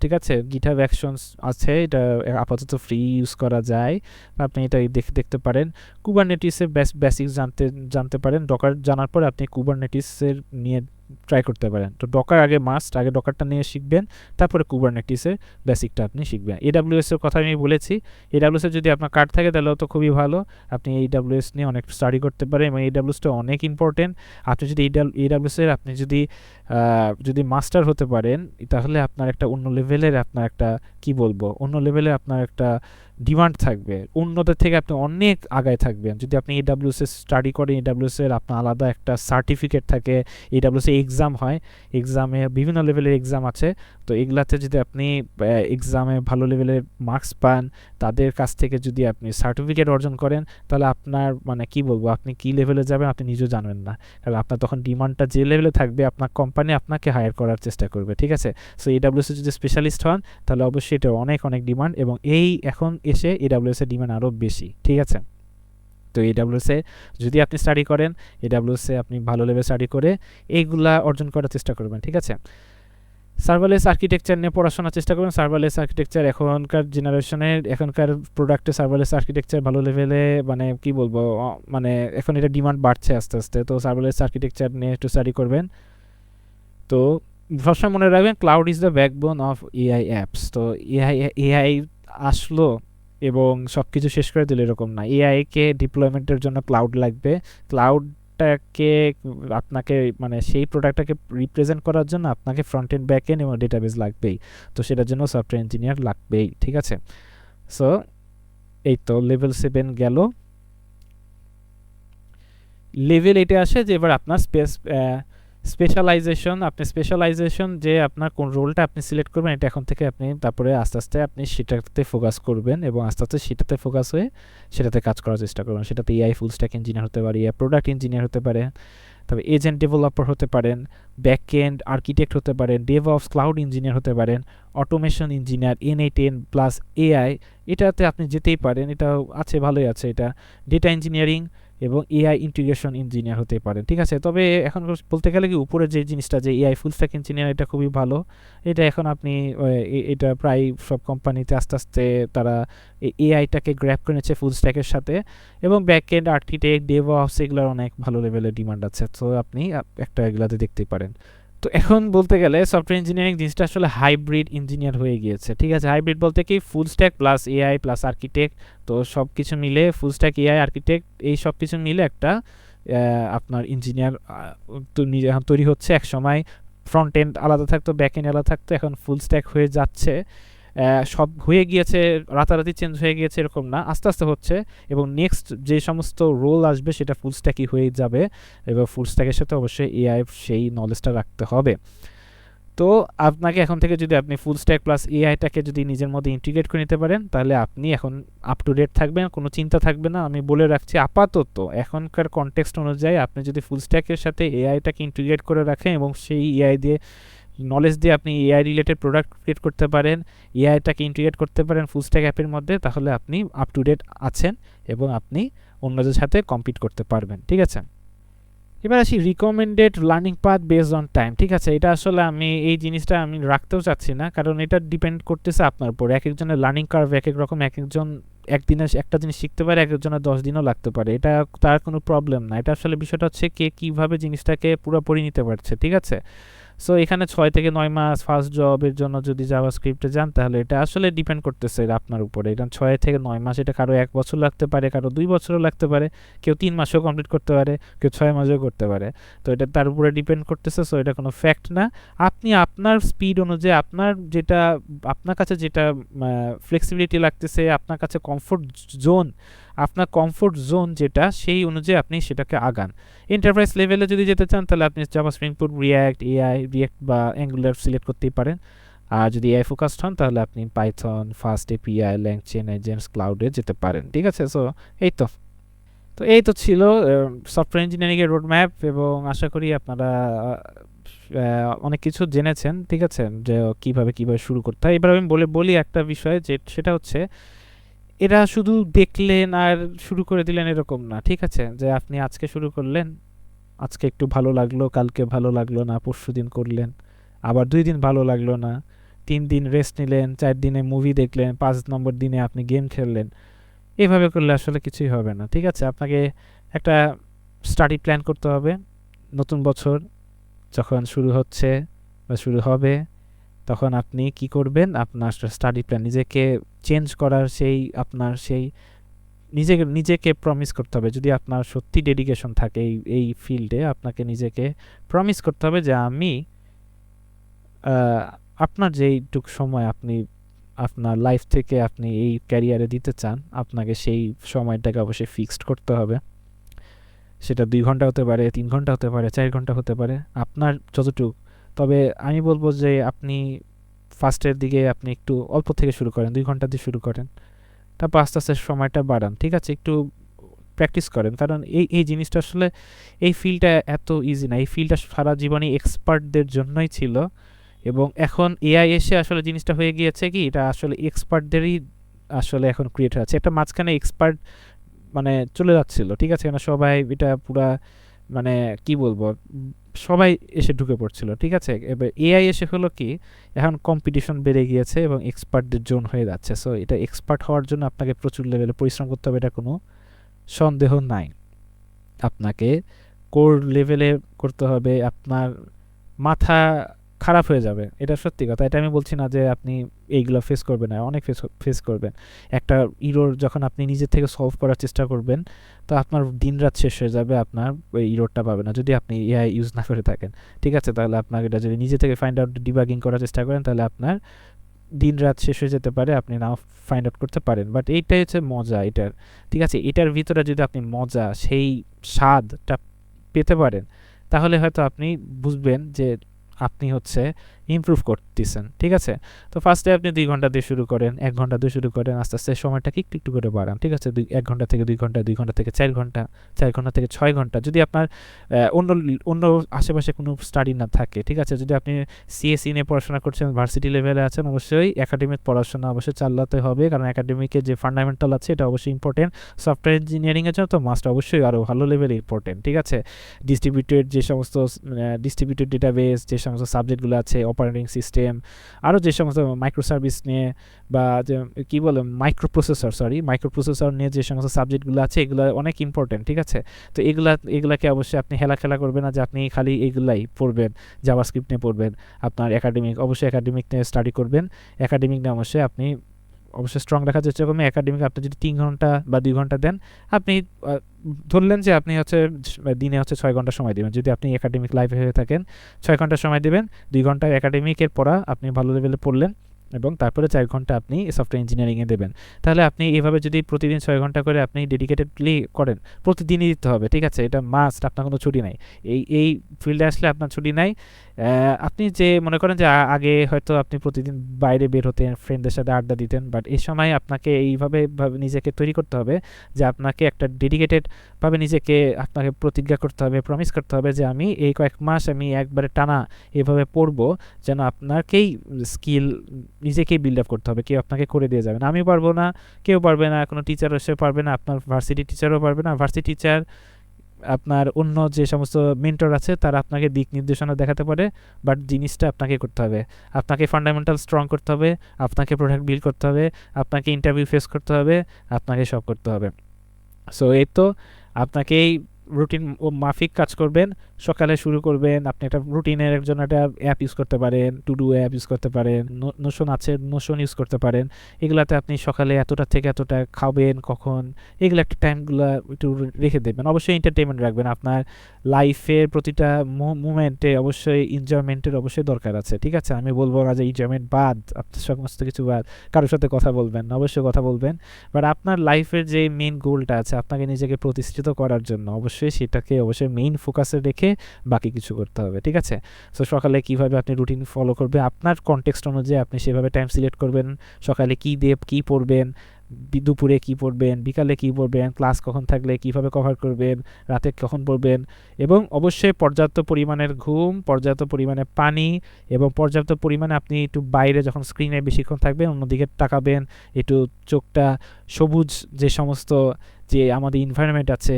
ঠিক আছে? গিটহাব অ্যাকশনস আছে, এটা আপাতত ফ্রি ইউজ করা যায়, আপনি এটা দেখতে পারেন। কুবারনেটিসের বেসিক্স জানতে পারেন। ডকার জানার পরে আপনি কুবারনেটিসের নিয়ে ট্রাই করতে পারেন। তো ডকার আগে আগে ডকারটা নিয়ে শিখবেন, তারপরে কুবারনেটিসের বেসিকটা আপনি শিখবেন। এডাব্লিউএস এর কথা আমি বলেছি, এডাব্লিউএস এর যদি আপনার কার্ড থাকে তাহলে তো খুবই ভালো, আপনি এডাব্লিউএস নিয়ে অনেক স্টাডি করতে পারেন, এবং এডাব্লিউএসটা অনেক ইম্পর্টেন্ট। আপনি যদি এডাব্লিউএস এর আপনি যদি মাস্টার হতে পারেন, তাহলে আপনার একটা অন্য লেভেলের অন্য লেভেলে আপনার একটা ডিমান্ড থাকবে, অন্যদের থেকে আপনি অনেক আগায় থাকবেন। যদি আপনি এডাব্লিউএস স্টাডি করেন, এডাব্লিউএস এর আপনার আলাদা একটা সার্টিফিকেট থাকে, এডাব্লিউএস এক্সাম হয়, এক্সামে বিভিন্ন লেভেলের এক্সাম আছে। তো এগুলাতে যদি আপনি এক্সামে ভালো লেভেলের মার্কস পান, তাদের কাছ থেকে যদি আপনি সার্টিফিকেট অর্জন করেন, তাহলে আপনার আপনি কি লেভেলে যাবেন আপনি নিজেও জানবেন না, কারণ আপনার তখন ডিমান্ডটা যে লেভেলে থাকবে আপনার কোম্পানি আপনাকে হায়ার করার চেষ্টা করবে, ঠিক আছে? সো এডাব্লিউএস যদি স্পেশালিস্ট হন তাহলে অবশ্যই এটা অনেক ডিমান্ড, এবং এখন এসে এডাব্লিউএস এর ডিমান্ড আরও বেশি, ঠিক আছে? তো এডাব্লিউএস এ যদি আপনি স্টাডি করেন, এডাব্লিউএস এ আপনি ভালো লেভেল স্টাডি করে এইগুলা অর্জন করার চেষ্টা করবেন, ঠিক আছে? সার্ভারলেস আর্কিটেকচার নিয়ে পড়াশোনার চেষ্টা করবেন। সার্ভারলেস আর্কিটেকচার এখনকার প্রোডাক্টে সার্ভারলেস আর্কিটেকচার ভালো লেভেলে মানে এখন এটা ডিমান্ড বাড়ছে আস্তে আস্তে। তো সার্ভারলেস আর্কিটেকচার নিয়ে একটু স্টাডি করবেন। তো সবসময় মনে রাখবেন, cloud is the backbone of AI apps. তো এআই আসলো এবং সব কিছু শেষ করে দিল এরকম না। এআইকে ডিপ্লয়মেন্টের জন্য ক্লাউড লাগবে। ক্লাউডটাকে আপনাকে সেই প্রোডাক্টটাকে রিপ্রেজেন্ট করার জন্য আপনাকে ফ্রন্ট এন্ড ব্যাক এন্ড এবং ডেটাবেস লাগবেই। তো সেটার জন্য সফটওয়্যার ইঞ্জিনিয়ার লাগবেই, ঠিক আছে? সো এই তো লেভেল 7 গেল। লেভেল 8 আসে যে এবার আপনার স্পেশালাইজেশন যে আপনার কোন রোলটা আপনি সিলেক্ট করবেন, এটা এখন থেকে আপনি তারপরে আস্তে আস্তে আপনি সেটাতে ফোকাস করবেন, এবং আস্তে আস্তে সেটাতে ফোকাস হয়ে সেটাতে কাজ করার চেষ্টা করবেন। সেটাতে এআই ফুল স্ট্যাক ইঞ্জিনিয়ার হতে পারে, এআই প্রোডাক্ট ইঞ্জিনিয়ার হতে পারে, তবে এজেন্ট ডেভেলপার হতে পারেন, ব্যাক এন্ড আর্কিটেক্ট হতে পারেন, ডেভঅপস ক্লাউড ইঞ্জিনিয়ার হতে পারেন, automation engineer, N8N plus AI, এটাতে আপনি যেতেই পারেন, এটা আছে, ভালোই আছে। এটা ডেটা ইঞ্জিনিয়ারিং এবং এআই ইন্টিগ্রেশন ইঞ্জিনিয়ার হতে পারে, ঠিক আছে? তবে এখন বলতে গেলে কি উপরে যে জিনিসটা যে এআই ফুল স্ট্যাক ইঞ্জিনিয়ার, এটা খুবই ভালো। এটা এখন আপনি এটা প্রায় সব কোম্পানিতে আস্তে আস্তে তারা এআইটাকে গ্র্যাব করে নিচ্ছে ফুল স্ট্যাকের সাথে, এবং ব্যাক এন্ড আর্কিটেক্ট, ডেভঅপস এগুলোর অনেক ভালো লেভেলের ডিমান্ড আছে। তো আপনি একটা এগুলাতে দেখতেই পারেন। তো এখন বলতে গেলে সফটওয়্যার ইঞ্জিনিয়ারিং জিনিসটা আসলে হাইব্রিড ইঞ্জিনিয়ার হয়ে গিয়েছে, ঠিক আছে? হাইব্রিড বলতে কি full stack plus AI plus architect, তো সব কিছু মিলে ফুল স্ট্যাক এআই আর্কিটেক্ট এই সব কিছু মিলে একটা আপনার ইঞ্জিনিয়ার তৈরি হচ্ছে। এক সময় ফ্রন্ট এন্ড আলাদা থাকতো, ব্যাক এন্ড আলাদা থাকতো, এখন ফুল স্ট্যাক হয়ে যাচ্ছে। সব হয়ে গিয়েছে, রাতারাতি চেঞ্জ হয়ে গিয়েছে এরকম না, আস্তে আস্তে হচ্ছে, এবং নেক্সট যে সমস্ত রোল আসবে সেটা ফুল স্ট্যাকই হয়ে যাবে, এবং ফুল স্ট্যাকের সাথে অবশ্যই এআই সেই নলেজটা রাখতে হবে। তো আপনাকে এখন থেকে যদি আপনি ফুল স্ট্যাক প্লাস এআইটাকে যদি নিজের মধ্যে ইন্টিগ্রেট করে নিতে পারেন, তাহলে আপনি এখন আপ টু ডেট থাকবেন, কোনো চিন্তা থাকবে না। আমি বলে রাখছি আপাতত এখনকার কনটেক্সট অনুযায়ী আপনি যদি ফুল স্ট্যাকের সাথে এআইটাকে ইন্টিগ্রেট করে রাখেন এবং সেই এআই দিয়ে নলেজ দিয়ে আপনি এআই রিলেটেড প্রোডাক্ট ক্রিয়েট করতে পারেন, এআইটাকে ইন্টিগ্রেট করতে পারেন ফুল স্ট্যাক অ্যাপের মধ্যে, তাহলে আপনি আপ টু ডেট আছেন এবং আপনি অন্যদের সাথে কম্পিট করতে পারবেন। ঠিক আছে, এবার আসি recommended learning path based on time. ঠিক আছে, এটা আসলে আমি এই জিনিসটা আমি রাখতেও চাচ্ছি না, কারণ এটা ডিপেন্ড করতেছে আপনার উপর। এক একজনের লার্নিং কার্ভ এক এক রকম, এক একজন একদিনে একটা জিনিস শিখতে পারে, এক একজনের 10 দিনও লাগতে পারে, এটা তার কোনো প্রবলেম না। এটা আসলে বিষয়টা হচ্ছে কে কীভাবে জিনিসটাকে পুরোপুরি নিতে পারছে। ঠিক আছে, সো এখানে 6 থেকে 9 মাস ফার্স্ট জবের জন্য যদি জাভাস্ক্রিপ্টে যান, তাহলে এটা আসলে ডিপেন্ড করতেছে আপনার উপরে। এটা 6 থেকে 9 মাস, এটা কারো 1 বছর লাগতে পারে, কারো 2 বছরও লাগতে পারে, কেউ 3 মাসেও কমপ্লিট করতে পারে, কেউ 6 মাসেও করতে পারে। তো এটা তার উপরে ডিপেন্ড করতেছে, সো এটা কোনো ফ্যাক্ট না। আপনি আপনার স্পিড অনুযায়ী, আপনার যেটা আপনার কাছে যেটা ফ্লেক্সিবিলিটি লাগতেছে, আপনার কাছে কমফোর্ট জোন যেটা, সেই অনুযায়ী আপনি সেটাকে আগান। এন্টারপ্রাইজ লেভেলে যদি যেতে চান, তাহলে আপনি জাভা, স্প্রিং বুট, রিয়াক্ট বা অ্যাঙ্গুলার সিলেক্ট করতেই পারেন। আর যদি এআই ফোকাসড হন, তাহলে আপনি পাইথন, ফাস্ট এপিআই, ল্যাংচেন, এজেন্টস, ক্লাউডে যেতে পারেন। ঠিক আছে, সো এই তো এই তো ছিল সফটওয়্যার ইঞ্জিনিয়ারিংয়ের রোড ম্যাপ, এবং আশা করি আপনারা অনেক কিছু জেনেছেন। ঠিক আছে, যে কীভাবে শুরু করতে হয়। এবার আমি বলি একটা বিষয়, যে সেটা হচ্ছে এরা শুধু দেখলেন আর শুরু করে দিলেন এরকম না। ঠিক আছে, যে আপনি আজকে শুরু করলেন, আজকে একটু ভালো লাগলো, কালকে ভালো লাগলো না, পরশুদিন করলেন, আবার 2 দিন ভালো লাগলো না, 3 দিন রেস্ট নিলেন, 4 দিনে মুভি দেখলেন, 5 নম্বর দিনে আপনি গেম খেললেন। এভাবে করলে আসলে কিছুই হবে না। ঠিক আছে, আপনাকে একটা স্টাডি প্ল্যান করতে হবে। নতুন বছর যখন শুরু হচ্ছে বা শুরু হবে, তখন আপনি কি করবেন, আপনার স্টাডি প্ল্যান নিজেকে চেঞ্জ করার, আপনার নিজেকে প্রমিস করতে হবে। যদি আপনার সত্যি ডেডিকেশন থাকে এই ফিল্ডে, আপনাকে নিজেকে প্রমিস করতে হবে যে আমি আপনার যেইটুক সময় আপনি আপনার লাইফ থেকে আপনি এই ক্যারিয়ারে দিতে চান, আপনাকে সেই সময়টাকে অবশ্যই ফিক্সড করতে হবে। সেটা 2 ঘন্টা হতে পারে, 3 ঘন্টা হতে পারে, 4 ঘন্টা হতে পারে, আপনার যতটুক। তবে আমি বলবো যে আপনি ফার্স্টের দিকে আপনি একটু অল্প থেকে শুরু করেন, 2 ঘন্টা দিয়ে শুরু করেন, তারপর আস্তে আস্তে সময়টা বাড়ান। ঠিক আছে, একটু প্র্যাকটিস করেন, কারণ এই জিনিসটা আসলে এই ফিল্ডটা এত ইজি না। এই ফিল্ডটা সারা জীবনই এক্সপার্টদের জন্যই ছিল, এবং এখন এআই এসে আসলে জিনিসটা হয়ে গিয়েছে কি, এটা আসলে এক্সপার্টদেরই আসলে এখন ক্রিয়েট আছে। একটা মাঝখানে এক্সপার্ট মানে চলে যাচ্ছিল। ঠিক আছে, না সবাই এটা পুরা মানে কি বলবো, সবাই এসে ঢুকে পড়ছিল। ঠিক আছে, এবার এআই এসে হলো কি, এখন কম্পিটিশন বেড়ে গিয়েছে এবং এক্সপার্টদের জোন হয়ে যাচ্ছে। সো এটা এক্সপার্ট হওয়ার জন্য আপনাকে প্রচুর লেভেলে পরিশ্রম করতে হবে, এটা কোনো সন্দেহ নাই। আপনাকে কোর লেভেলে করতে হবে, আপনার মাথা খারাপ হয়ে যাবে, এটা সত্যি কথা। এটা আমি বলছি না যে আপনি এইগুলো ফেস করবেন না, অনেক ফেস করবেন। একটা ইরোর যখন আপনি নিজে থেকে সলভ করার চেষ্টা করবেন, তো আপনার দিন রাত শেষ হয়ে যাবে, আপনার ওই ইরোরটা পাবে না যদি আপনি এআই ইউজ না করে থাকেন। ঠিক আছে, তাহলে আপনাকে এটা যদি নিজে থেকে ফাইন্ড আউট ডিবাগিং করার চেষ্টা করেন, তাহলে আপনার দিন রাত শেষ হয়ে যেতে পারে, আপনি নাও ফাইন্ড আউট করতে পারেন। বাট এইটাই হচ্ছে মজা এটার। ঠিক আছে, এটার ভিতরে যদি আপনি মজা, সেই স্বাদটা পেতে পারেন, তাহলে হয়তো আপনি বুঝবেন যে আপনি হচ্ছে ইমপ্রুভ করতেছেন। ঠিক আছে, তো ফার্স্টে আপনি 2 ঘন্টা দিয়ে শুরু করেন, 1 ঘন্টা দিয়ে শুরু করেন, আস্তে আস্তে সময়টাকে একটু একটু করে বাড়ান। ঠিক আছে, 1 ঘন্টা থেকে 2 ঘন্টা, 2 ঘন্টা থেকে 4 ঘন্টা, 4 ঘন্টা থেকে 6 ঘন্টা। যদি আপনার অন্য আশেপাশে কোনো স্টাডি না থাকে, ঠিক আছে, যদি আপনি সিএসই নিয়ে পড়াশোনা করছেন, ভার্সিটি লেভেলে আছেন, অবশ্যই একাডেমিক পড়াশোনা অবশ্যই চালাতে হবে, কারণ একাডেমিকের যে ফান্ডামেন্টাল আছে এটা অবশ্যই ইম্পর্টেন্ট। সফটওয়্যার ইঞ্জিনিয়ারিংয়ের জন্য তো মাস্ট অবশ্যই আরও ভালো লেভেলে ইম্পর্টেন্ট। ঠিক আছে, ডিস্ট্রিবিউটেড ডেটাবেস, যে সমস্ত সাবজেক্টগুলো আছে, অপারেটিং সিস্টেম, আরও যে সমস্ত মাইক্রো সার্ভিস নিয়ে বা যে কী বলে মাইক্রোপ্রসেসর নিয়ে যে সমস্ত সাবজেক্টগুলো আছে, এগুলো অনেক ইম্পর্টেন্ট। ঠিক আছে, তো এগুলাকে অবশ্যই আপনি খেলা করবেন না যে আপনি খালি এগুলাই পড়বেন, জাভাস্ক্রিপ্ট নিয়ে পড়বেন। আপনার অবশ্যই একাডেমিক নিয়ে স্টাডি করবেন। একাডেমিক নিয়ে অবশ্যই স্ট্রং রাখার চেষ্টা করবেন। একাডেমিক আপনি যদি 3 ঘন্টা বা 2 ঘন্টা দেন, আপনি ধরলেন যে আপনি হচ্ছে দিনে 6 ঘন্টা সময় দেবেন। যদি আপনি একাডেমিক লাইফে হয়ে থাকেন, 6 ঘন্টা সময় দেবেন, 2 ঘন্টা একাডেমিকের পড়া আপনি ভালো লেভেলে পড়লেন, এবং তারপরে 4 ঘন্টা আপনি সফটওয়্যার ইঞ্জিনিয়ারিংয়ে দেবেন। তাহলে আপনি এভাবে যদি প্রতিদিন 6 ঘন্টা করে আপনি ডেডিকেটেডলি করেন, প্রতিদিনই দিতে হবে, ঠিক আছে? এটা মাস্ট, আপনার কোনো ছুটি নাই। এই ফিল্ডে আসলে আপনার ছুটি নাই। আপনি যে মনে করেন যে আগে হয়তো আপনি প্রতিদিন বাইরে বের হতেন, ফ্রেন্ডদের সাথে আড্ডা দিতেন, বাট এই সময় আপনাকে এইভাবে নিজেকে তৈরি করতে হবে যে আপনাকে একটা ডেডিকেটেডভাবে নিজেকে আপনাকে প্রতিজ্ঞা করতে হবে, প্রমিস করতে হবে যে আমি এই কয়েক মাস আমি একবারে টানা এভাবে পড়বো, যেন আপনাকেই স্কিল নিজেকেই বিল্ড আপ করতে হবে, কেউ আপনাকে করে দিয়ে যাবে না। আমি পারবো না, কেউ পারবে না, কোনো টিচার এসে পারবে না, আপনার ভার্সিটি টিচারও পারবে না। ভার্সিটি টিচার, আপনার অন্য যে সমস্ত মেন্টর আছে তারা আপনাকে দিক নির্দেশনা দেখাতে পারে, বাট জিনিসটা আপনাকে করতে হবে। আপনাকে ফান্ডামেন্টাল স্ট্রং করতে হবে, আপনাকে প্রোডাক্ট বিল্ড করতে হবে, আপনাকে ইন্টারভিউ ফেস করতে হবে, আপনাকে সব করতে হবে। সো এই তো আপনাকেই রুটিন ও মাফিক কাজ করবেন, সকালে শুরু করবেন। আপনি একটা রুটিনের জন্য একটা অ্যাপ ইউজ করতে পারেন, টু ডু অ্যাপ ইউজ করতে পারেন, নোশন আছে, নোশন ইউজ করতে পারেন। এগুলাতে আপনি সকালে এতটা থেকে এতটা খাবেন কখন, এগুলো একটা টাইমগুলো একটু রেখে দেবেন। অবশ্যই এন্টারটেনমেন্ট রাখবেন, আপনার লাইফের প্রতিটা মুমেন্টে অবশ্যই এনজয়মেন্টের অবশ্যই দরকার আছে, ঠিক আছে? আমি বলবো না যে এনজয়মেন্ট বাদ, আপনার সমস্ত কিছু বাদ, কারোর সাথে কথা বলবেন না, অবশ্যই কথা বলবেন, বাট আপনার লাইফের যে মেইন গোলটা আছে আপনাকে নিজেকে প্রতিষ্ঠিত করার জন্য অবশ্যই সেটাকে অবশ্যই মেইন ফোকাসে রেখে বাকি কিছু করতে হবে, ঠিক আছে? সো সকালে কীভাবে আপনি রুটিন ফলো করবেন, আপনার কনটেক্সট অনুযায়ী আপনি সেভাবে টাইম সিলেক্ট করবেন। সকালে কী পড়বেন, দুপুরে কী পড়বেন, বিকালে কী পড়বেন, ক্লাস কখন থাকলে কীভাবে কভার করবেন, রাতে কখন পড়বেন, এবং অবশ্যই পর্যাপ্ত পরিমাণের ঘুম, পর্যাপ্ত পরিমাণে পানি, এবং পর্যাপ্ত পরিমাণে আপনি একটু বাইরে যখন স্ক্রিনে বেশিক্ষণ থাকবেন অন্যদিকে তাকাবেন, একটু চোখটা সবুজ যে সমস্ত যে আমাদের এনভায়রনমেন্ট আছে,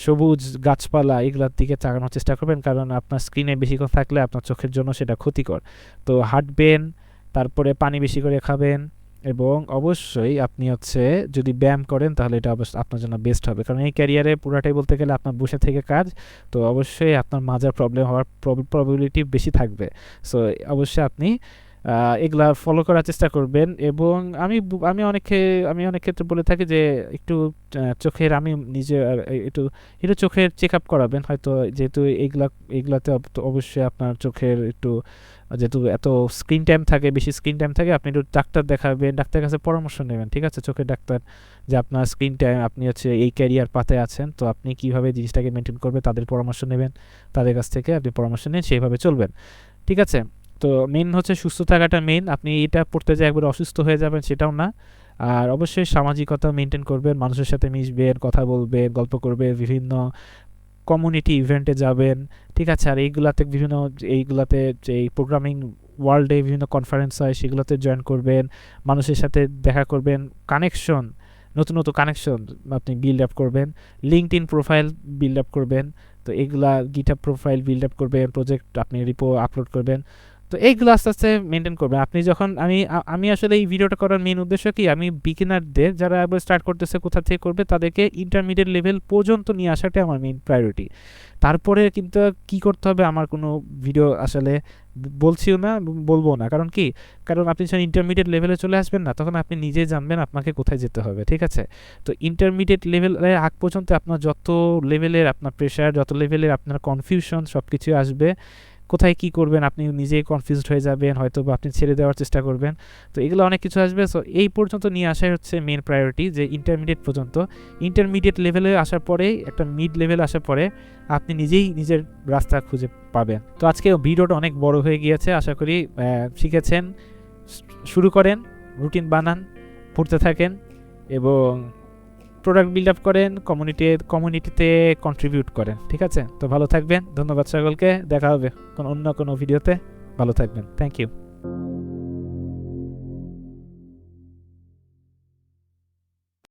সবুজ গাছপালা, এগুলোর দিকে তাকানোর চেষ্টা করবেন, কারণ আপনার স্ক্রিনে বেশিক্ষণ থাকলে আপনার চোখের জন্য সেটা ক্ষতিকর। তো হাঁটবেন, তারপরে পানি বেশি করে খাবেন, এবং অবশ্যই আপনি যদি ব্যায়াম করেন তাহলে এটা অবশ্যই আপনার জন্য বেস্ট হবে, কারণ এই ক্যারিয়ারে পুরাটাই বলতে গেলে আপনার বসে থেকে কাজ, তো অবশ্যই আপনার মাজার প্রবলেম হওয়ার প্রবাবিলিটি বেশি থাকবে। সো অবশ্যই আপনি এগুলা ফলো করার চেষ্টা করবেন। এবং আমি অনেক ক্ষেত্রে বলে থাকি যে একটু চোখের, আমি নিজে একটু একটু চোখের চেক আপ করাবেন, হয়তো যেহেতু এগুলাতে অবশ্যই আপনার চোখের একটু, যেহেতু এত স্ক্রিন টাইম থাকে, বেশি স্ক্রিন টাইম থাকে, আপনি একটু ডাক্তার দেখাবেন, ডাক্তারের কাছে পরামর্শ নেবেন, ঠিক আছে? চোখের ডাক্তার, যে আপনার স্ক্রিন টাইম, আপনি এই ক্যারিয়ার পাতে আছেন, তো আপনি কীভাবে জিনিসটাকে মেনটেন করবেন, তাদের পরামর্শ নেবেন, তাদের কাছ থেকে আপনি পরামর্শ নিন, সেইভাবে চলবেন, ঠিক আছে? তো মেন সুস্থ থাকাটা মেন। আপনি এটা পড়তে যে একবার অসুস্থ হয়ে যাবেন সেটাও না। আর অবশ্যই সামাজিকতা মেনটেন করবেন, মানুষের সাথে মিশবেন, কথা বলবেন, গল্প করবেন, বিভিন্ন কমিউনিটি ইভেন্টে যাবেন, ঠিক আছে? আর এইগুলাতে যে এই প্রোগ্রামিং ওয়ার্ল্ডে বিভিন্ন কনফারেন্স হয় সেগুলোতে জয়েন করবেন, মানুষের সাথে দেখা করবেন, নতুন কানেকশন আপনি বিল্ড আপ করবেন, লিঙ্কডইন প্রোফাইল বিল্ড আপ করবেন, তো এগুলা গিটহাব প্রোফাইল বিল্ড আপ করবেন, প্রজেক্ট আপনি রিপো আপলোড করবেন, তো এইগুলো আস্তে আস্তে মেনটেন করবেন। আপনি যখন আমি আসলে এই ভিডিওটা করার মেন উদ্দেশ্য কি, আমি বিগিনারদের যারা আবার স্টার্ট করতেছে, কোথা থেকে করবে, তাদেরকে ইন্টারমিডিয়েট লেভেল পর্যন্ত নিয়ে আসাটাই আমার মেন প্রায়োরিটি। তারপরে কিন্তু কি করতে হবে আমার কোনো ভিডিও আসলে বলছিও না, বলবো না, কারণ আপনি যখন ইন্টারমিডিয়েট লেভেলে চলে আসবেন না, তখন আপনি নিজেই জানবেন আপনাকে কোথায় যেতে হবে, ঠিক আছে? তো ইন্টারমিডিয়েট লেভেলের আগ পর্যন্ত আপনার যত লেভেলের আপনার প্রেশার, যত লেভেলের আপনার কনফিউশন, সব কিছু আসবে। কোথায় কি করবেন আপনি নিজেই কনফিউজড হয়ে যাবেন, হয়তো বা আপনি ছেড়ে দেওয়ার চেষ্টা করবেন, তো এগুলো অনেক কিছু আসবে। সো এই পর্যন্ত নিয়ে আসাই মেন প্রায়োরিটি, যে ইন্টারমিডিয়েট পর্যন্ত। ইন্টারমিডিয়েট লেভেলে আসার পরে, একটা মিড লেভেল আসার পরে আপনি নিজেই নিজের রাস্তা খুঁজে পাবেন। তো আজকে ভিডিওটা অনেক বড় হয়ে গিয়েছে, আশা করি শিখেছেন। শুরু করেন, রুটিন বানান, পড়তে থাকেন, এবং প্রোডাক্ট বিল্ড আপ করেন, কমিউনিটিতে কন্ট্রিবিউট করেন, ঠিক আছে? তো ভালো থাকবেন, ধন্যবাদ সকলকে, দেখা হবে অন্য কোনো ভিডিওতে, ভালো থাকবেন, থ্যাংক ইউ।